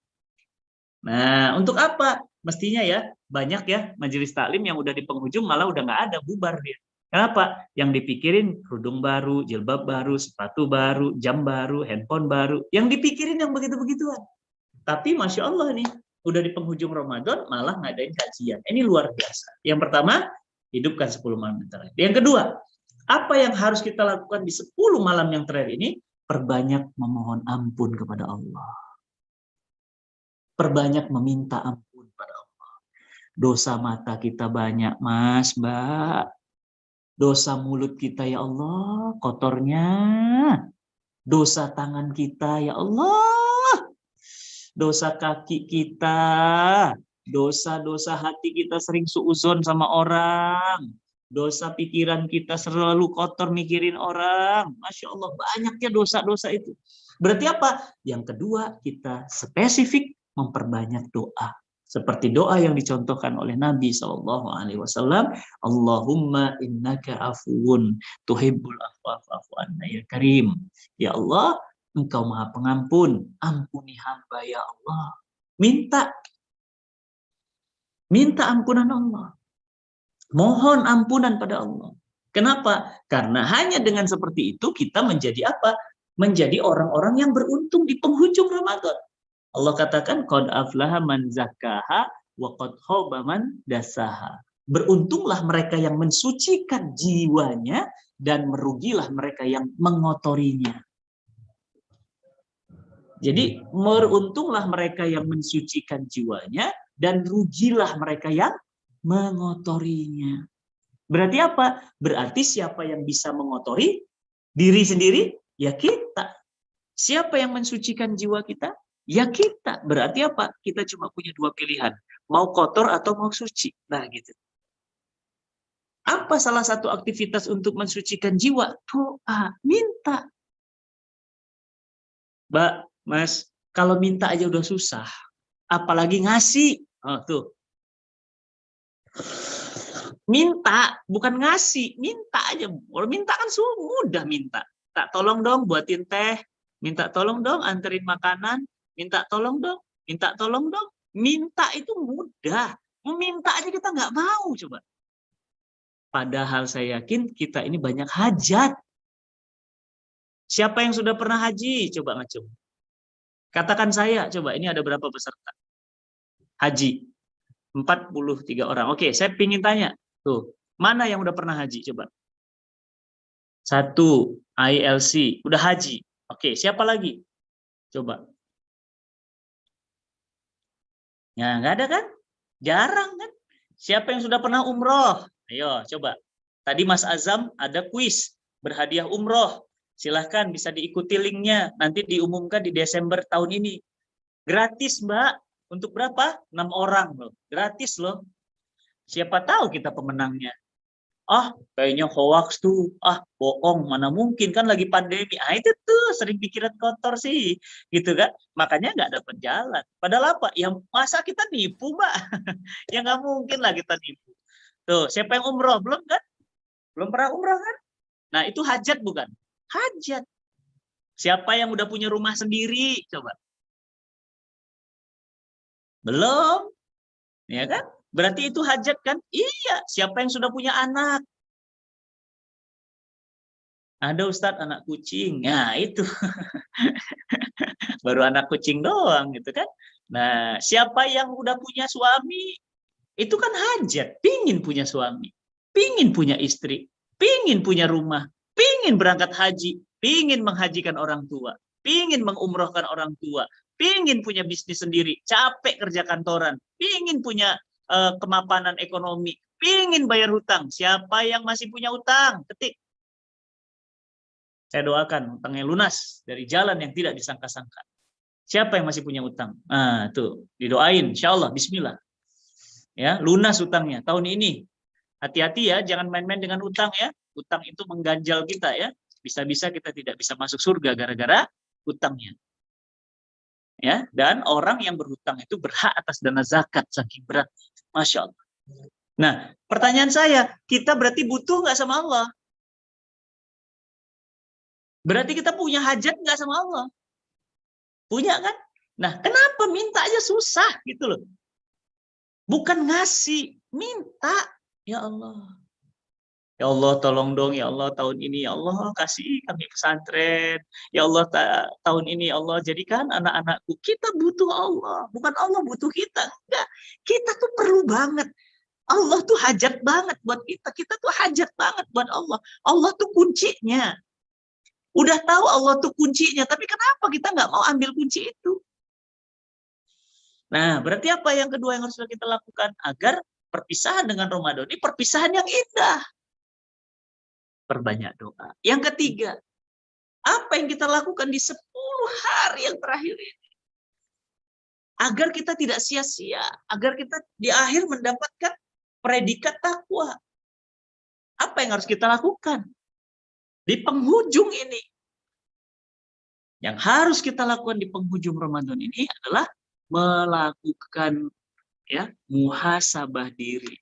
Nah, untuk apa? Mestinya ya, banyak ya majelis taklim yang udah di penghujung malah udah nggak ada, bubar dia. Kenapa? Yang dipikirin kerudung baru, jilbab baru, sepatu baru, jam baru, handphone baru. Yang dipikirin yang begitu-begituan. Tapi Masya Allah nih, udah di penghujung Ramadan malah ngadain kajian. Ini luar biasa. Yang pertama, hidupkan 10 malam yang terakhir. Yang kedua, apa yang harus kita lakukan di 10 malam yang terakhir ini? Perbanyak memohon ampun kepada Allah. Perbanyak meminta ampun pada Allah. Dosa mata kita banyak, Mas, Mbak. Dosa mulut kita, ya Allah, kotornya. Dosa tangan kita, ya Allah. Dosa kaki kita. Dosa-dosa hati kita sering suuzon sama orang. Dosa pikiran kita selalu kotor mikirin orang. Masya Allah, banyaknya dosa-dosa itu. Berarti apa? Yang kedua, kita spesifik memperbanyak doa. Seperti doa yang dicontohkan oleh Nabi SAW. Allahumma innaka afuwun tuhibbul afwa fa'fu anna ya karim. Ya Allah, Engkau maha pengampun. Ampuni hamba ya Allah. Minta ampunan Allah. Mohon ampunan pada Allah. Kenapa? Karena hanya dengan seperti itu kita menjadi apa? Menjadi orang-orang yang beruntung di penghujung Ramadan. Allah katakan qad aflaha man zakkaha wa qad khaba man dassaha. Beruntunglah mereka yang mensucikan jiwanya dan merugilah mereka yang mengotorinya. Jadi beruntunglah mereka yang mensucikan jiwanya dan rugilah mereka yang mengotorinya. Berarti apa? Berarti siapa yang bisa mengotori diri sendiri? Ya kita. Siapa yang mensucikan jiwa kita? Ya kita. Berarti apa? Kita cuma punya 2 pilihan. Mau kotor atau mau suci. Nah gitu. Apa salah satu aktivitas untuk mensucikan jiwa? Doa. Minta. Mbak, Mas, kalau minta aja udah susah. Apalagi ngasih. Oh, tuh. Minta, bukan ngasih, minta aja. Kalau minta kan mudah minta. Tak tolong dong buatin teh, minta tolong dong anterin makanan, minta tolong dong, Minta itu mudah. Meminta aja kita nggak mau coba. Padahal saya yakin kita ini banyak hajat. Siapa yang sudah pernah haji? Coba ngacung. Katakan saya, coba ini ada berapa peserta? Haji. 43 orang. Oke, saya ingin tanya. Tuh, mana yang udah pernah haji? Coba. 1, ILC, udah haji. Oke, siapa lagi? Coba. Ya, nggak ada kan? Jarang kan? Siapa yang sudah pernah umroh? Ayo, coba. Tadi Mas Azam ada kuis berhadiah umroh. Silahkan bisa diikuti linknya. Nanti diumumkan di Desember tahun ini. Gratis, Mbak. Untuk berapa? 6 orang loh. Gratis loh. Siapa tahu kita pemenangnya. Ah, kayaknya hoax tuh. Ah, bohong. Mana mungkin kan lagi pandemi. Ah, itu tuh sering pikiran kotor sih. Gitu kan. Makanya nggak dapat jalan. Padahal apa? Yang masa kita nipu, Mbak? Ya nggak mungkin lah kita nipu. Tuh, siapa yang umroh? Belum kan? Belum pernah umroh kan? Nah, itu hajat bukan? Hajat. Siapa yang udah punya rumah sendiri? Coba. Belum? Ya kan? Berarti itu hajat kan? Iya. Siapa yang sudah punya anak? Ada Ustadz anak kucing. Nah, itu. Baru anak kucing doang gitu kan. Nah, siapa yang udah punya suami? Itu kan hajat. Pingin punya suami. Pingin punya istri. Pingin punya rumah. Pingin berangkat haji. Pingin menghajikan orang tua. Pingin mengumrohkan orang tua. Pingin punya bisnis sendiri. Capek kerja kantoran. Pingin punya kemapanan ekonomi, pingin bayar hutang. Siapa yang masih punya utang? Ketik. Saya doakan utangnya lunas dari jalan yang tidak disangka-sangka. Siapa yang masih punya utang? Nah, tuh didoain, insya Allah, Bismillah. Ya, lunas utangnya tahun ini. Hati-hati ya, jangan main-main dengan utang ya. Utang itu mengganjal kita ya. Bisa-bisa kita tidak bisa masuk surga gara-gara utangnya. Ya, dan orang yang berhutang itu berhak atas dana zakat saking berat. Masya Allah. Nah, pertanyaan saya, kita berarti butuh nggak sama Allah? Berarti kita punya hajat nggak sama Allah? Punya kan? Nah, kenapa minta aja susah gitu loh? Bukan ngasih, minta. Ya Allah. Ya Allah, tolong dong, ya Allah, tahun ini, ya Allah, kasih kami pesantren. Ya Allah, tahun ini, ya Allah, jadikan anak-anakku. Kita butuh Allah, bukan Allah butuh kita. Enggak, kita tuh perlu banget. Allah tuh hajat banget buat kita. Kita tuh hajat banget buat Allah. Allah tuh kuncinya. Udah tahu Allah tuh kuncinya, tapi kenapa kita nggak mau ambil kunci itu? Nah, berarti apa yang kedua yang harus kita lakukan? Agar perpisahan dengan Ramadan ini perpisahan yang indah. Perbanyak doa. Yang ketiga, apa yang kita lakukan di 10 hari yang terakhir ini? Agar kita tidak sia-sia, agar kita di akhir mendapatkan predikat takwa. Apa yang harus kita lakukan? Di penghujung ini. Yang harus kita lakukan di penghujung Ramadan ini adalah melakukan ya muhasabah diri.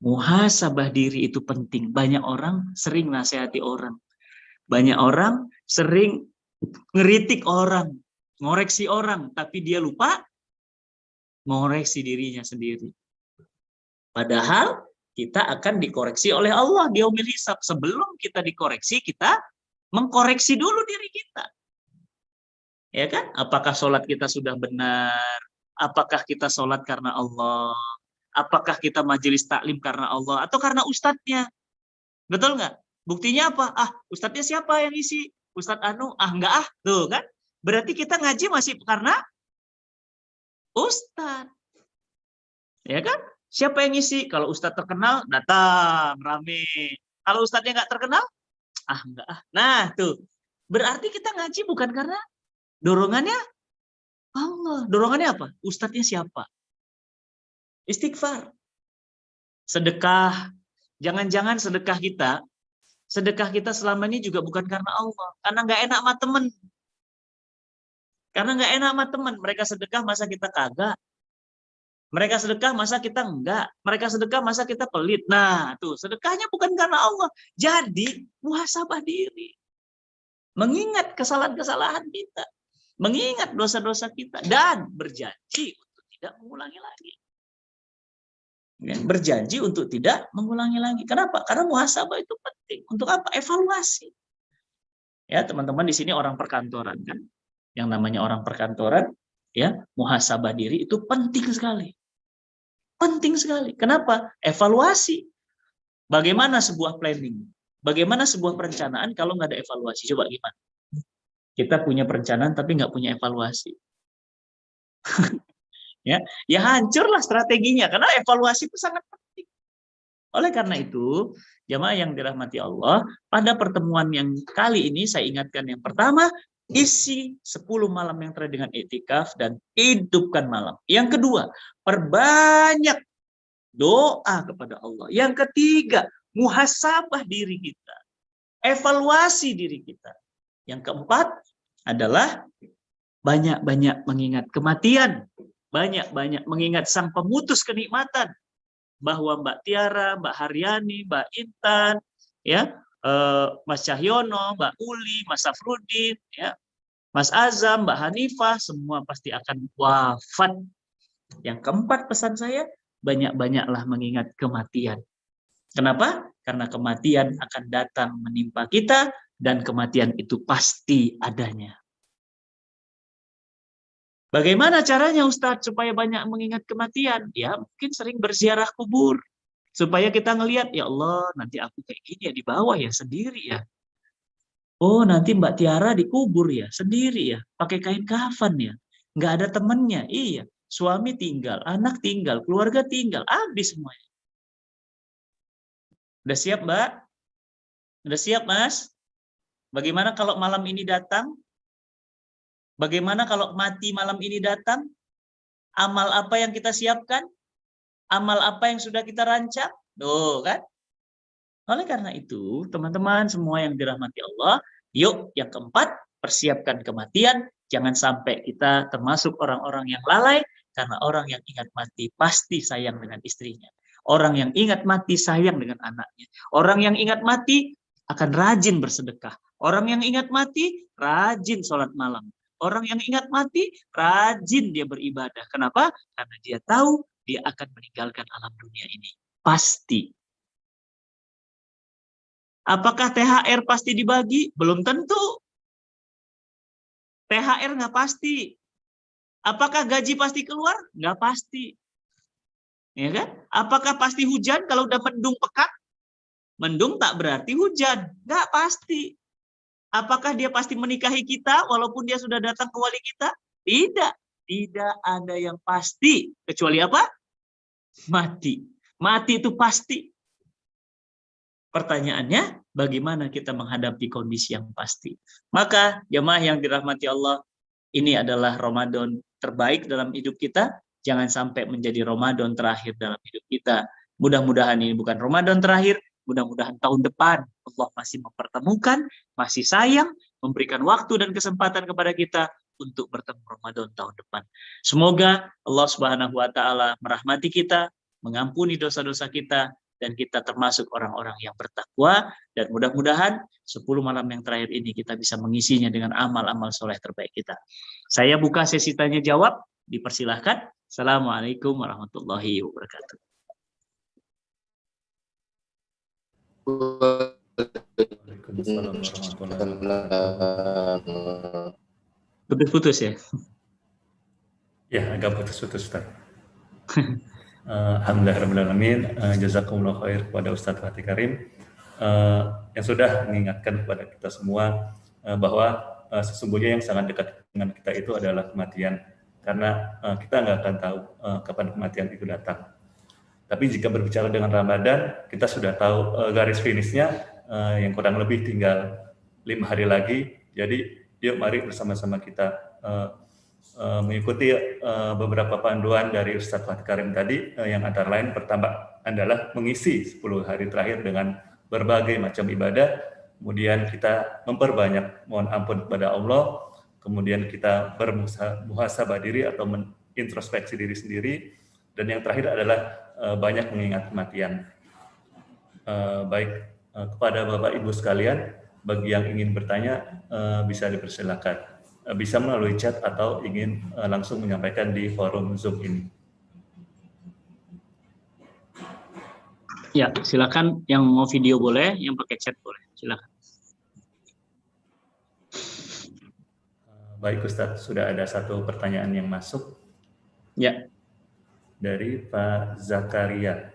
Muhasabah diri itu penting. Banyak orang sering nasihati orang. Banyak orang sering ngeritik orang, ngoreksi orang, tapi dia lupa mengoreksi dirinya sendiri. Padahal kita akan dikoreksi oleh Allah di yaumil hisab. Sebelum kita dikoreksi, kita mengkoreksi dulu diri kita. Ya kan? Apakah sholat kita sudah benar? Apakah kita sholat karena Allah? Apakah kita majelis taklim karena Allah atau karena ustadznya? Betul nggak? Buktinya apa? Ah, ustadznya siapa yang isi? Ustadz Anu? Ah, enggak ah. Tuh kan? Berarti kita ngaji masih karena ustadz. Ya kan? Siapa yang isi? Kalau ustadz terkenal, datang rame. Kalau ustadznya nggak terkenal, ah enggak ah. Nah, tuh. Berarti kita ngaji bukan karena dorongannya Allah. Dorongannya apa? Ustadznya siapa? Istighfar, sedekah. Jangan-jangan sedekah kita selama ini juga bukan karena Allah, karena nggak enak sama temen. Karena nggak enak sama temen, mereka sedekah masa kita kagak. Mereka sedekah masa kita enggak. Mereka sedekah masa kita pelit. Nah, tuh sedekahnya bukan karena Allah. Jadi muhasabah diri, mengingat kesalahan-kesalahan kita, mengingat dosa-dosa kita, dan berjanji untuk tidak mengulangi lagi. Ya, berjanji untuk tidak mengulangi lagi. Kenapa? Karena muhasabah itu penting. Untuk apa? Evaluasi. Ya, teman-teman di sini orang perkantoran kan. Yang namanya orang perkantoran, ya, muhasabah diri itu penting sekali. Penting sekali. Kenapa? Evaluasi. Bagaimana sebuah planning? Bagaimana sebuah perencanaan kalau nggak ada evaluasi? Coba gimana? Kita punya perencanaan tapi nggak punya evaluasi. ya hancurlah strateginya karena evaluasi itu sangat penting. Oleh karena itu, jamaah yang dirahmati Allah, pada pertemuan yang kali ini saya ingatkan yang pertama, isi 10 malam yang terakhir dengan iktikaf dan hidupkan malam. Yang kedua, perbanyak doa kepada Allah. Yang ketiga, muhasabah diri kita. Evaluasi diri kita. Yang keempat adalah banyak-banyak mengingat kematian. Banyak-banyak mengingat sang pemutus kenikmatan. Bahwa Mbak Tiara, Mbak Haryani, Mbak Intan, ya, Mas Cahyono, Mbak Uli, Mas Safrudin, ya, Mas Azam, Mbak Hanifah, semua pasti akan wafat. Yang keempat pesan saya, banyak-banyaklah mengingat kematian. Kenapa? Karena kematian akan datang menimpa kita, dan kematian itu pasti adanya. Bagaimana caranya Ustadz supaya banyak mengingat kematian? Ya mungkin sering berziarah kubur. Supaya kita ngelihat, ya Allah nanti aku kayak gini ya di bawah ya sendiri ya. Oh nanti Mbak Tiara dikubur ya sendiri ya. Pakai kain kafan ya. Nggak ada temennya. Iya. Suami tinggal, anak tinggal, keluarga tinggal. Habis semuanya. Udah siap Mbak? Udah siap Mas? Bagaimana kalau malam ini datang? Bagaimana kalau mati malam ini datang? Amal apa yang kita siapkan? Amal apa yang sudah kita rancang? Tuh kan? Oleh karena itu, teman-teman semua yang dirahmati Allah, yuk yang keempat, persiapkan kematian. Jangan sampai kita termasuk orang-orang yang lalai, karena orang yang ingat mati pasti sayang dengan istrinya. Orang yang ingat mati sayang dengan anaknya. Orang yang ingat mati akan rajin bersedekah. Orang yang ingat mati rajin sholat malam. Orang yang ingat mati, rajin dia beribadah. Kenapa? Karena dia tahu dia akan meninggalkan alam dunia ini. Pasti. Apakah THR pasti dibagi? Belum tentu. THR nggak pasti. Apakah gaji pasti keluar? Nggak pasti. Ya kan? Apakah pasti hujan kalau udah mendung pekat? Mendung tak berarti hujan. Nggak pasti. Apakah dia pasti menikahi kita walaupun dia sudah datang ke wali kita? Tidak. Tidak ada yang pasti. Kecuali apa? Mati. Mati itu pasti. Pertanyaannya, bagaimana kita menghadapi kondisi yang pasti? Maka, jemaah yang dirahmati Allah, ini adalah Ramadan terbaik dalam hidup kita. Jangan sampai menjadi Ramadan terakhir dalam hidup kita. Mudah-mudahan ini bukan Ramadan terakhir. Mudah-mudahan tahun depan Allah masih mempertemukan, masih sayang, memberikan waktu dan kesempatan kepada kita untuk bertemu Ramadan tahun depan. Semoga Allah Subhanahu wa Ta'ala merahmati kita, mengampuni dosa-dosa kita, dan kita termasuk orang-orang yang bertakwa. Dan mudah-mudahan 10 malam yang terakhir ini kita bisa mengisinya dengan amal-amal soleh terbaik kita. Saya buka sesi tanya jawab. Dipersilahkan. Assalamualaikum warahmatullahi wabarakatuh. Waalaikumsalam warahmatullahi wabarakatuh. Putus-putus ya? Ya, agak putus-putus, Ustaz. Alhamdulillahirrahmanirrahim. Jazakumullah khair kepada Ustaz Fatih Karim yang sudah mengingatkan kepada kita semua bahwa sesungguhnya yang sangat dekat dengan kita itu adalah kematian. Karena kita nggak akan tahu kapan kematian itu datang. Tapi jika berbicara dengan Ramadan, kita sudah tahu garis finishnya yang kurang lebih tinggal 5 hari lagi. Jadi yuk mari bersama-sama kita mengikuti beberapa panduan dari Ustadz Fatih Karim tadi, yang antara lain pertama adalah mengisi 10 hari terakhir dengan berbagai macam ibadah. Kemudian kita memperbanyak mohon ampun kepada Allah. Kemudian kita bermuhasabah diri atau mengintrospeksi diri sendiri. Dan yang terakhir adalah banyak mengingat kematian. Baik kepada Bapak Ibu sekalian, bagi yang ingin bertanya bisa dipersilakan. bisa melalui chat atau ingin langsung menyampaikan di forum Zoom ini. Ya, silakan. Yang mau video boleh, yang pakai chat boleh. Silakan. Baik Ustadz, sudah ada satu pertanyaan yang masuk. Ya. Dari Pak Zakaria.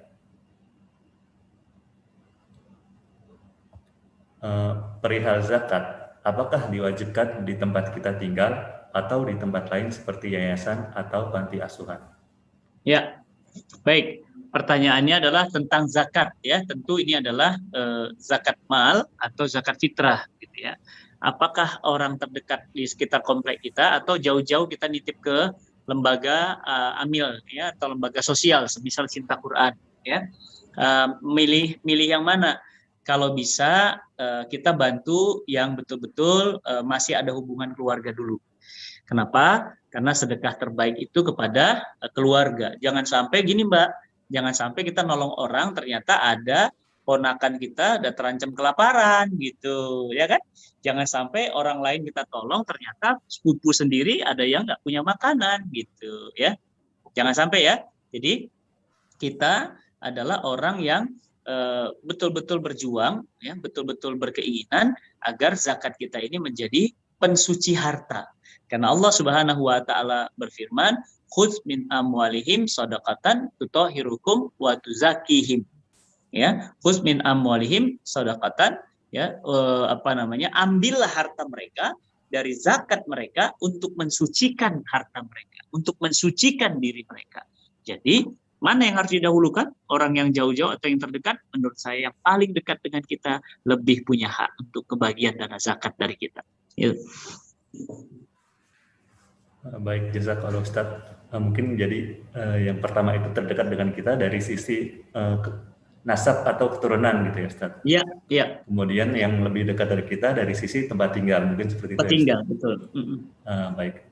Perihal zakat, apakah diwajibkan di tempat kita tinggal atau di tempat lain seperti yayasan atau panti asuhan? Ya, baik. Pertanyaannya adalah tentang zakat, ya. Tentu ini adalah zakat mal atau zakat fitrah, gitu ya. Apakah orang terdekat di sekitar komplek kita atau jauh-jauh kita nitip ke lembaga amil, ya, atau lembaga sosial, semisal Cinta Quran, ya. Milih yang mana? Kalau bisa kita bantu yang betul-betul masih ada hubungan keluarga dulu. Kenapa? Karena sedekah terbaik itu kepada keluarga. Jangan sampai gini, Mbak. Jangan sampai kita nolong orang ternyata ada ponakan kita ada terancam kelaparan gitu, ya kan? Jangan sampai orang lain kita tolong ternyata sepupu sendiri ada yang nggak punya makanan gitu, ya. Jangan sampai ya. Jadi kita adalah orang yang betul-betul berjuang, ya, betul-betul berkeinginan agar zakat kita ini menjadi pensuci harta. Karena Allah Subhanahu wa taala berfirman, "Khudz min amwalihim shadaqatan tutahhirukum wa tuzakkihim." Ya, khudz min amwalihim shadaqatan, ya, ambillah harta mereka dari zakat mereka untuk mensucikan harta mereka, untuk mensucikan diri mereka. Jadi, mana yang harus didahulukan? Orang yang jauh-jauh atau yang terdekat? Menurut saya yang paling dekat dengan kita lebih punya hak untuk kebagian dana zakat dari kita. Yuk. Baik, jazakallahu Ustaz. Mungkin jadi yang pertama itu terdekat dengan kita dari sisi nasab atau keturunan gitu ya Ustaz. Iya, iya. Kemudian yang lebih dekat dari kita dari sisi tempat tinggal, mungkin seperti itu. Tempat tinggal, betul. Baik.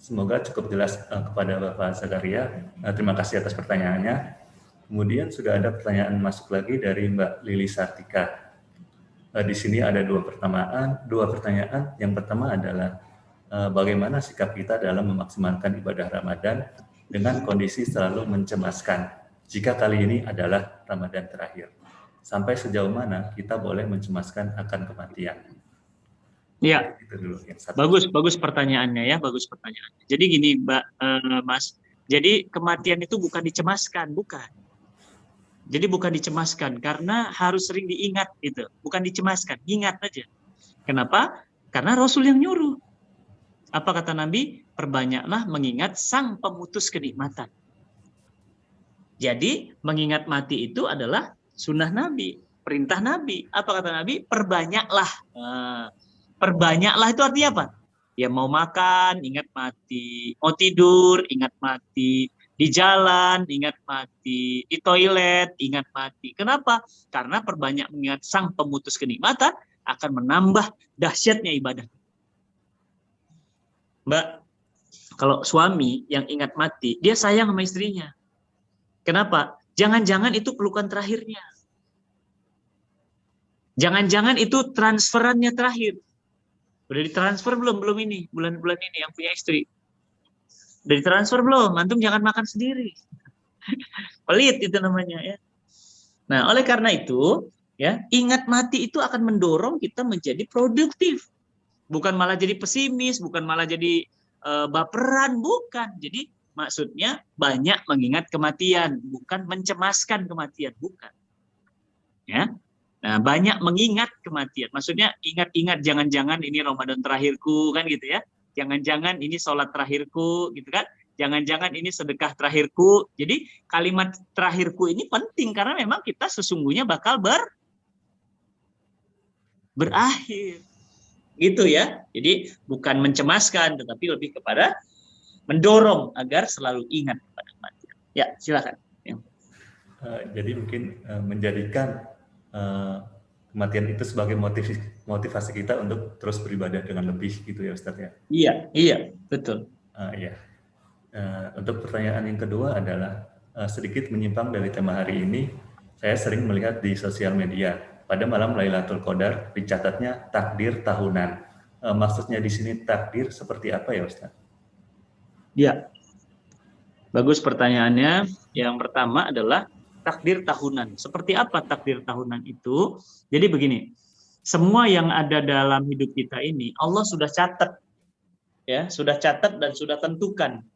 Semoga cukup jelas kepada Bapak Zakaria. Terima kasih atas pertanyaannya. Kemudian sudah ada pertanyaan masuk lagi dari Mbak Lili Sartika. Di sini ada dua pertanyaan. Yang pertama adalah bagaimana sikap kita dalam memaksimalkan ibadah Ramadan dengan kondisi selalu mencemaskan jika kali ini adalah Ramadan terakhir. Sampai sejauh mana kita boleh mencemaskan akan kematian? Ya, itu dulu yang satu. bagus pertanyaannya ya, bagus pertanyaannya. Jadi gini, Mas. Jadi kematian itu bukan dicemaskan, bukan. Jadi bukan dicemaskan karena harus sering diingat itu, bukan dicemaskan, ingat aja. Kenapa? Karena Rasul yang nyuruh. Apa kata Nabi? Perbanyaklah mengingat sang pemutus kenikmatan. Jadi mengingat mati itu adalah sunnah Nabi, perintah Nabi. Apa kata Nabi? Perbanyaklah. Perbanyaklah itu artinya apa? Ya mau makan, ingat mati. Mau tidur, ingat mati. Di jalan, ingat mati. Di toilet, ingat mati. Kenapa? Karena perbanyak mengingat sang pemutus kenikmatan akan menambah dahsyatnya ibadah. Mbak, kalau suami yang ingat mati, dia sayang sama istrinya. Kenapa? Jangan-jangan itu pelukan terakhirnya. Jangan-jangan itu transferannya terakhir. Udah ditransfer belum ini bulan-bulan ini yang punya istri? Udah ditransfer belum? Antum jangan makan sendiri. Pelit itu namanya ya. Nah, oleh karena itu, ya, ingat mati itu akan mendorong kita menjadi produktif. Bukan malah jadi pesimis, bukan malah jadi baperan, bukan. Jadi maksudnya banyak mengingat kematian, bukan mencemaskan kematian, bukan. Ya. Nah, banyak mengingat kematian. Maksudnya ingat-ingat, jangan-jangan ini Ramadan terakhirku, kan gitu ya. Jangan-jangan ini sholat terakhirku, gitu kan. Jangan-jangan ini sedekah terakhirku. Jadi kalimat terakhirku ini penting karena memang kita sesungguhnya bakal berakhir. Gitu ya. Jadi bukan mencemaskan, tetapi lebih kepada mendorong agar selalu ingat pada kematian. Ya, silakan. Ya. Jadi mungkin menjadikan kematian itu sebagai motivasi kita untuk terus beribadah dengan lebih gitu ya Ustaz ya? Iya, betul. Iya. Untuk pertanyaan yang kedua adalah sedikit menyimpang dari tema hari ini. Saya sering melihat di sosial media pada malam Lailatul Qadar dicatatnya takdir tahunan. maksudnya di sini takdir seperti apa ya Ustaz? Ya, bagus pertanyaannya. Yang pertama adalah takdir tahunan. Seperti apa takdir tahunan itu? Jadi begini, semua yang ada dalam hidup kita ini Allah sudah catat, ya, sudah catat dan sudah tentukan,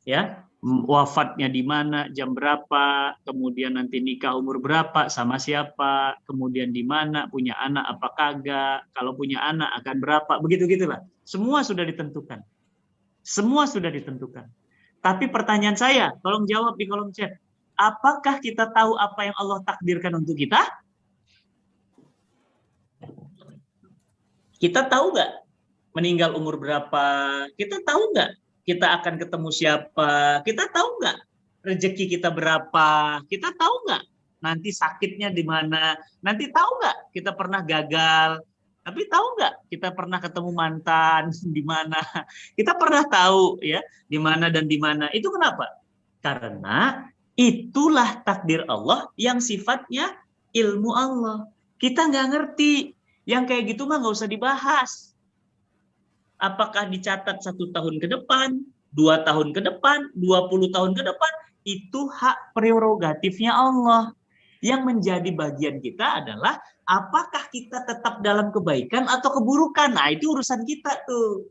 ya, wafatnya di mana, jam berapa, kemudian nanti nikah umur berapa, sama siapa, kemudian di mana, punya anak apa kagak, kalau punya anak akan berapa, begitu-gitulah. Semua sudah ditentukan. Semua sudah ditentukan. Tapi pertanyaan saya, tolong jawab di kolom chat. Apakah kita tahu apa yang Allah takdirkan untuk kita? Kita tahu nggak meninggal umur berapa? Kita tahu nggak kita akan ketemu siapa? Kita tahu nggak rezeki kita berapa? Kita tahu nggak nanti sakitnya di mana? Nanti tahu nggak kita pernah gagal? Tapi tahu nggak kita pernah ketemu mantan di mana? Kita pernah tahu ya di mana dan di mana. Itu kenapa? Karena itulah takdir Allah yang sifatnya ilmu Allah. Kita nggak ngerti. Yang kayak gitu mah nggak usah dibahas. Apakah dicatat 1 tahun ke depan, 2 tahun ke depan, 20 tahun ke depan, itu hak prerogatifnya Allah. Yang menjadi bagian kita adalah apakah kita tetap dalam kebaikan atau keburukan. Nah, itu urusan kita tuh.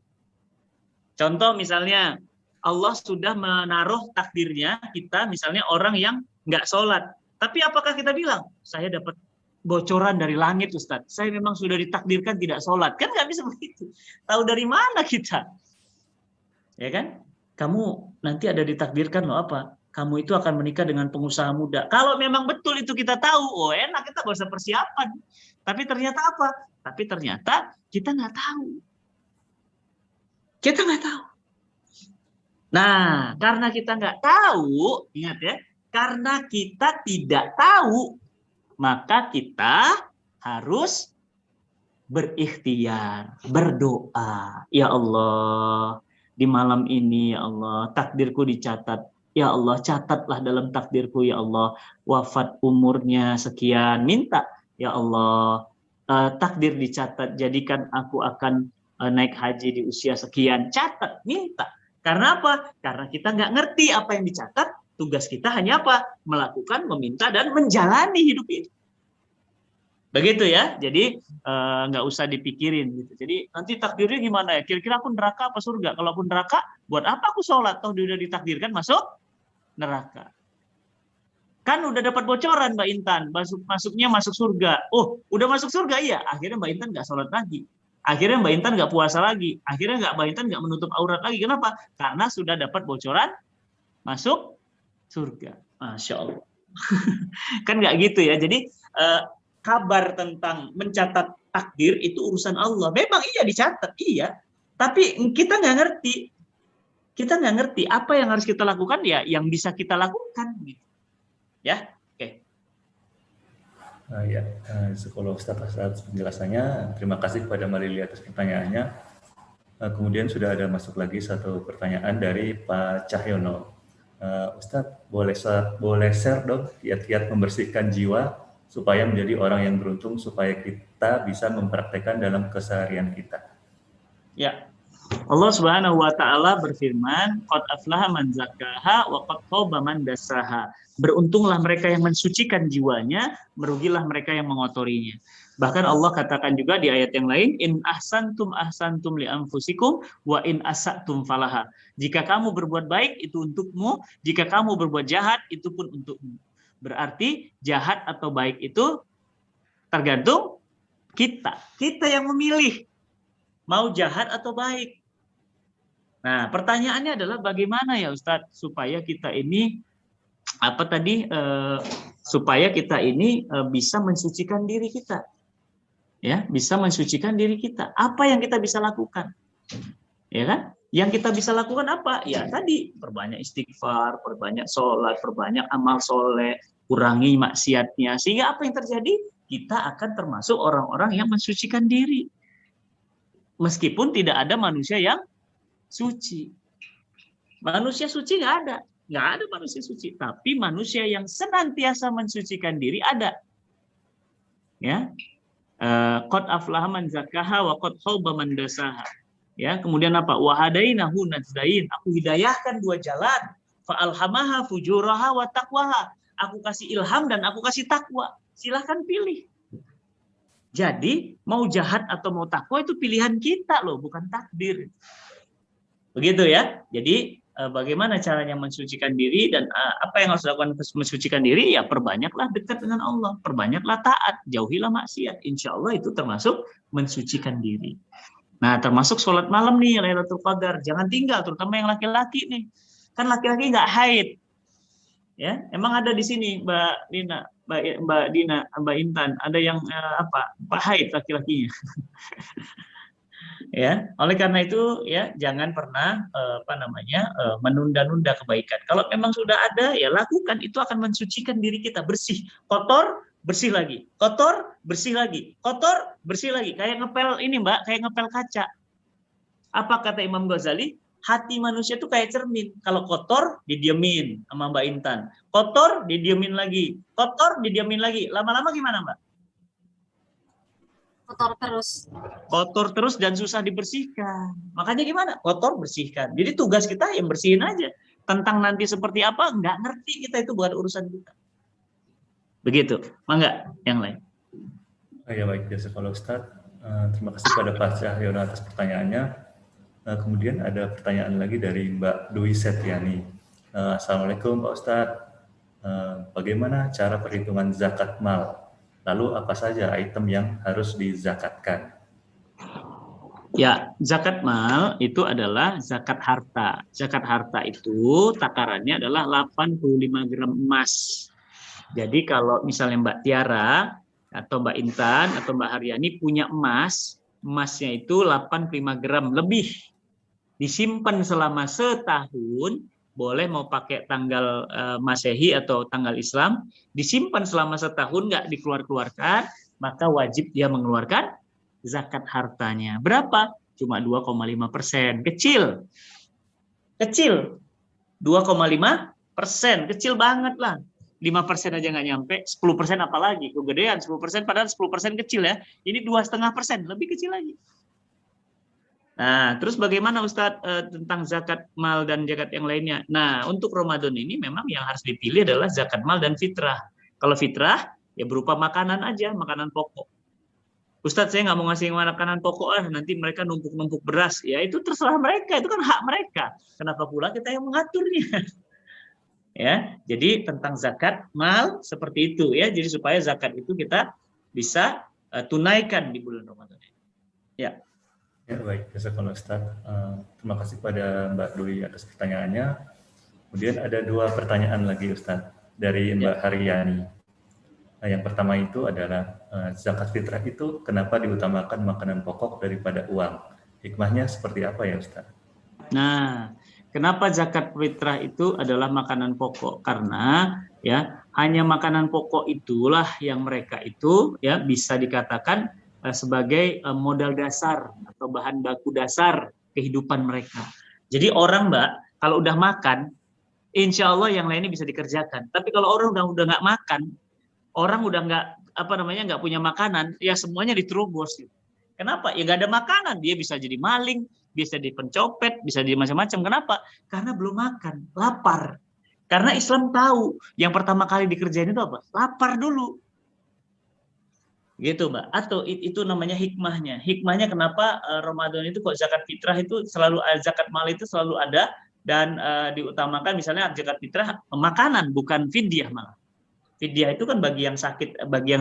Contoh misalnya, Allah sudah menaruh takdirnya kita, misalnya orang yang nggak sholat. Tapi apakah kita bilang, saya dapat bocoran dari langit Ustadz, saya memang sudah ditakdirkan tidak sholat. Kan nggak bisa begitu. Tahu dari mana kita? Ya kan? Kamu nanti ada ditakdirkan loh apa? Kamu itu akan menikah dengan pengusaha muda. Kalau memang betul itu kita tahu, oh enak, kita nggak usah persiapan. Tapi ternyata apa? Tapi ternyata kita nggak tahu. Kita nggak tahu. Nah, karena kita nggak tahu, ingat ya, karena kita tidak tahu, maka kita harus berikhtiar, berdoa. Ya Allah, di malam ini ya Allah, takdirku dicatat. Ya Allah, catatlah dalam takdirku ya Allah, wafat umurnya sekian. Minta, ya Allah, takdir dicatat, jadikan aku akan naik haji di usia sekian. Catat, minta. Karena apa? Karena kita nggak ngerti apa yang dicatat, tugas kita hanya apa? Melakukan, meminta, dan menjalani hidup ini. Begitu ya, jadi nggak usah dipikirin gitu. Jadi nanti takdirnya gimana ya? Kira-kira aku neraka apa surga? Kalau aku neraka, buat apa aku sholat? Toh dia udah ditakdirkan masuk neraka. Kan udah dapat bocoran Mbak Intan, masuknya masuk surga. Oh, udah masuk surga iya. Akhirnya Mbak Intan nggak sholat lagi. Akhirnya Mbak Intan nggak puasa lagi. Akhirnya Mbak Intan nggak menutup aurat lagi. Kenapa? Karena sudah dapat bocoran masuk surga. Masya Allah. Kan nggak gitu ya. Jadi kabar tentang mencatat takdir itu urusan Allah. Memang iya dicatat, iya. Tapi kita nggak ngerti. Kita nggak ngerti apa yang harus kita lakukan, ya yang bisa kita lakukan. Gitu. Ya, oke. Ya, Sekolah Ustaz atas penjelasannya. Terima kasih kepada Marili atas pertanyaannya. Kemudian sudah ada masuk lagi satu pertanyaan dari Pak Cahyono. Ustadz, boleh share dong kiat-kiat membersihkan jiwa supaya menjadi orang yang beruntung, supaya kita bisa mempraktekkan dalam keseharian kita. Ya, Allah Subhanahu wa taala berfirman, "Qad aflaha man zakkaha wa qad khaba man dassaha." Beruntunglah mereka yang mensucikan jiwanya, merugilah mereka yang mengotorinya. Bahkan Allah katakan juga di ayat yang lain, "In ahsantum ahsantum li anfusikum wa in asatum falaha." Jika kamu berbuat baik itu untukmu, jika kamu berbuat jahat itu pun untukmu. Berarti jahat atau baik itu tergantung kita. Kita yang memilih mau jahat atau baik. Nah, pertanyaannya adalah bagaimana ya Ustadz supaya kita ini supaya kita ini bisa mensucikan diri kita. Ya, bisa mensucikan diri kita. Apa yang kita bisa lakukan? Ya kan? Yang kita bisa lakukan apa? Ya tadi, perbanyak istighfar, perbanyak sholat, perbanyak amal soleh, kurangi maksiatnya. Sehingga apa yang terjadi? Kita akan termasuk orang-orang yang mensucikan diri. Meskipun tidak ada manusia yang suci. Manusia suci nggak ada. Nggak ada manusia suci. Tapi manusia yang senantiasa mensucikan diri ada. Ya. Qad aflaha man zakkaha wa qad khaba man dasaha. Ya, kemudian apa? Wa hadainahu najdain. Aku hidayahkan dua jalan. Fa alhamaha fujuraha wa taqwaha. Aku kasih ilham dan aku kasih takwa. Silahkan pilih. Jadi mau jahat atau mau takwa itu pilihan kita loh, bukan takdir. Begitu ya. Jadi bagaimana caranya mensucikan diri dan apa yang harus dilakukan mensucikan diri? Ya perbanyaklah dekat dengan Allah, perbanyaklah taat, jauhilah maksiat. Insya Allah itu termasuk mensucikan diri. Nah, termasuk sholat malam nih, Lailatul Qadar. Jangan tinggal, terutama yang laki-laki nih. Kan laki-laki nggak haid. Ya, emang ada di sini Mbak Dina, Mbak Dina, Mbak Intan, ada yang haid laki-lakinya. Ya, oleh karena itu ya jangan pernah menunda-nunda kebaikan. Kalau memang sudah ada ya lakukan, itu akan mensucikan diri kita, bersih. Kotor, bersih lagi. Kotor, bersih lagi. Kotor, bersih lagi. Kayak ngepel ini Mbak, kayak ngepel kaca. Apa kata Imam Ghazali? Hati manusia itu kayak cermin. Kalau kotor, didiemin sama Mbak Intan. Kotor, didiemin lagi. Kotor, didiemin lagi. Lama-lama gimana, Mbak? Kotor terus. Kotor terus dan susah dibersihkan. Makanya gimana? Kotor, bersihkan. Jadi tugas kita yang bersihin aja. Tentang nanti seperti apa, nggak ngerti kita, itu bukan urusan kita. Begitu. Mangga, yang lain. Ya baik, jazakallahu Ustaz. Terima kasih pada Pak Cahyono atas pertanyaannya. Kemudian ada pertanyaan lagi dari Mbak Dwi Setiani. Assalamualaikum Pak Ustadz. Bagaimana cara perhitungan zakat mal? Lalu apa saja item yang harus dizakatkan? Ya, zakat mal itu adalah zakat harta. Zakat harta itu takarannya adalah 85 gram emas. Jadi kalau misalnya Mbak Tiara atau Mbak Intan atau Mbak Haryani punya emas, emasnya itu 85 gram lebih. Disimpan selama setahun, boleh mau pakai tanggal Masehi atau tanggal Islam, disimpan selama setahun nggak dikeluarkan, maka wajib dia mengeluarkan zakat hartanya. Berapa? Cuma 2,5%. Kecil. Kecil. 2,5%. Kecil banget lah. 5% aja nggak nyampe, 10% apalagi. Kegedean 10%, padahal 10% kecil ya. Ini 2,5%, lebih kecil lagi. Nah, terus bagaimana Ustadz tentang zakat mal dan zakat yang lainnya? Nah, untuk Ramadan ini memang yang harus dipilih adalah zakat mal dan fitrah. Kalau fitrah, ya berupa makanan aja, makanan pokok. Ustadz, saya nggak mau ngasih makanan pokok, nanti mereka numpuk-numpuk beras. Ya, itu terserah mereka, itu kan hak mereka. Kenapa pula kita yang mengaturnya? Ya, jadi tentang zakat mal seperti itu ya. Jadi supaya zakat itu kita bisa tunaikan di bulan Ramadan. Ya. Ya baik, jazakallahu Ustaz. Terima kasih pada Mbak Dwi atas pertanyaannya. Kemudian ada 2 pertanyaan lagi Ustaz dari Mbak Haryani. Nah, yang pertama itu adalah zakat fitrah itu kenapa diutamakan makanan pokok daripada uang? Hikmahnya seperti apa ya Ustaz? Nah, kenapa zakat fitrah itu adalah makanan pokok? Karena ya hanya makanan pokok itulah yang mereka itu ya bisa dikatakan sebagai modal dasar atau bahan baku dasar kehidupan mereka. Jadi orang Mbak, kalau udah makan, insya Allah yang lainnya bisa dikerjakan. Tapi kalau orang udah nggak makan, orang udah nggak punya makanan, ya semuanya diterobos. Kenapa? Ya nggak ada makanan, dia bisa jadi maling, bisa jadi pencopet, bisa jadi macam-macam. Kenapa? Karena belum makan, lapar. Karena Islam tahu yang pertama kali dikerjain itu apa? Lapar dulu. Gitu Mbak, atau itu namanya hikmahnya. Hikmahnya kenapa Ramadan itu kok zakat fitrah itu selalu, zakat mal itu selalu ada dan diutamakan misalnya zakat fitrah makanan bukan fidyah malah. Fidyah itu kan bagi yang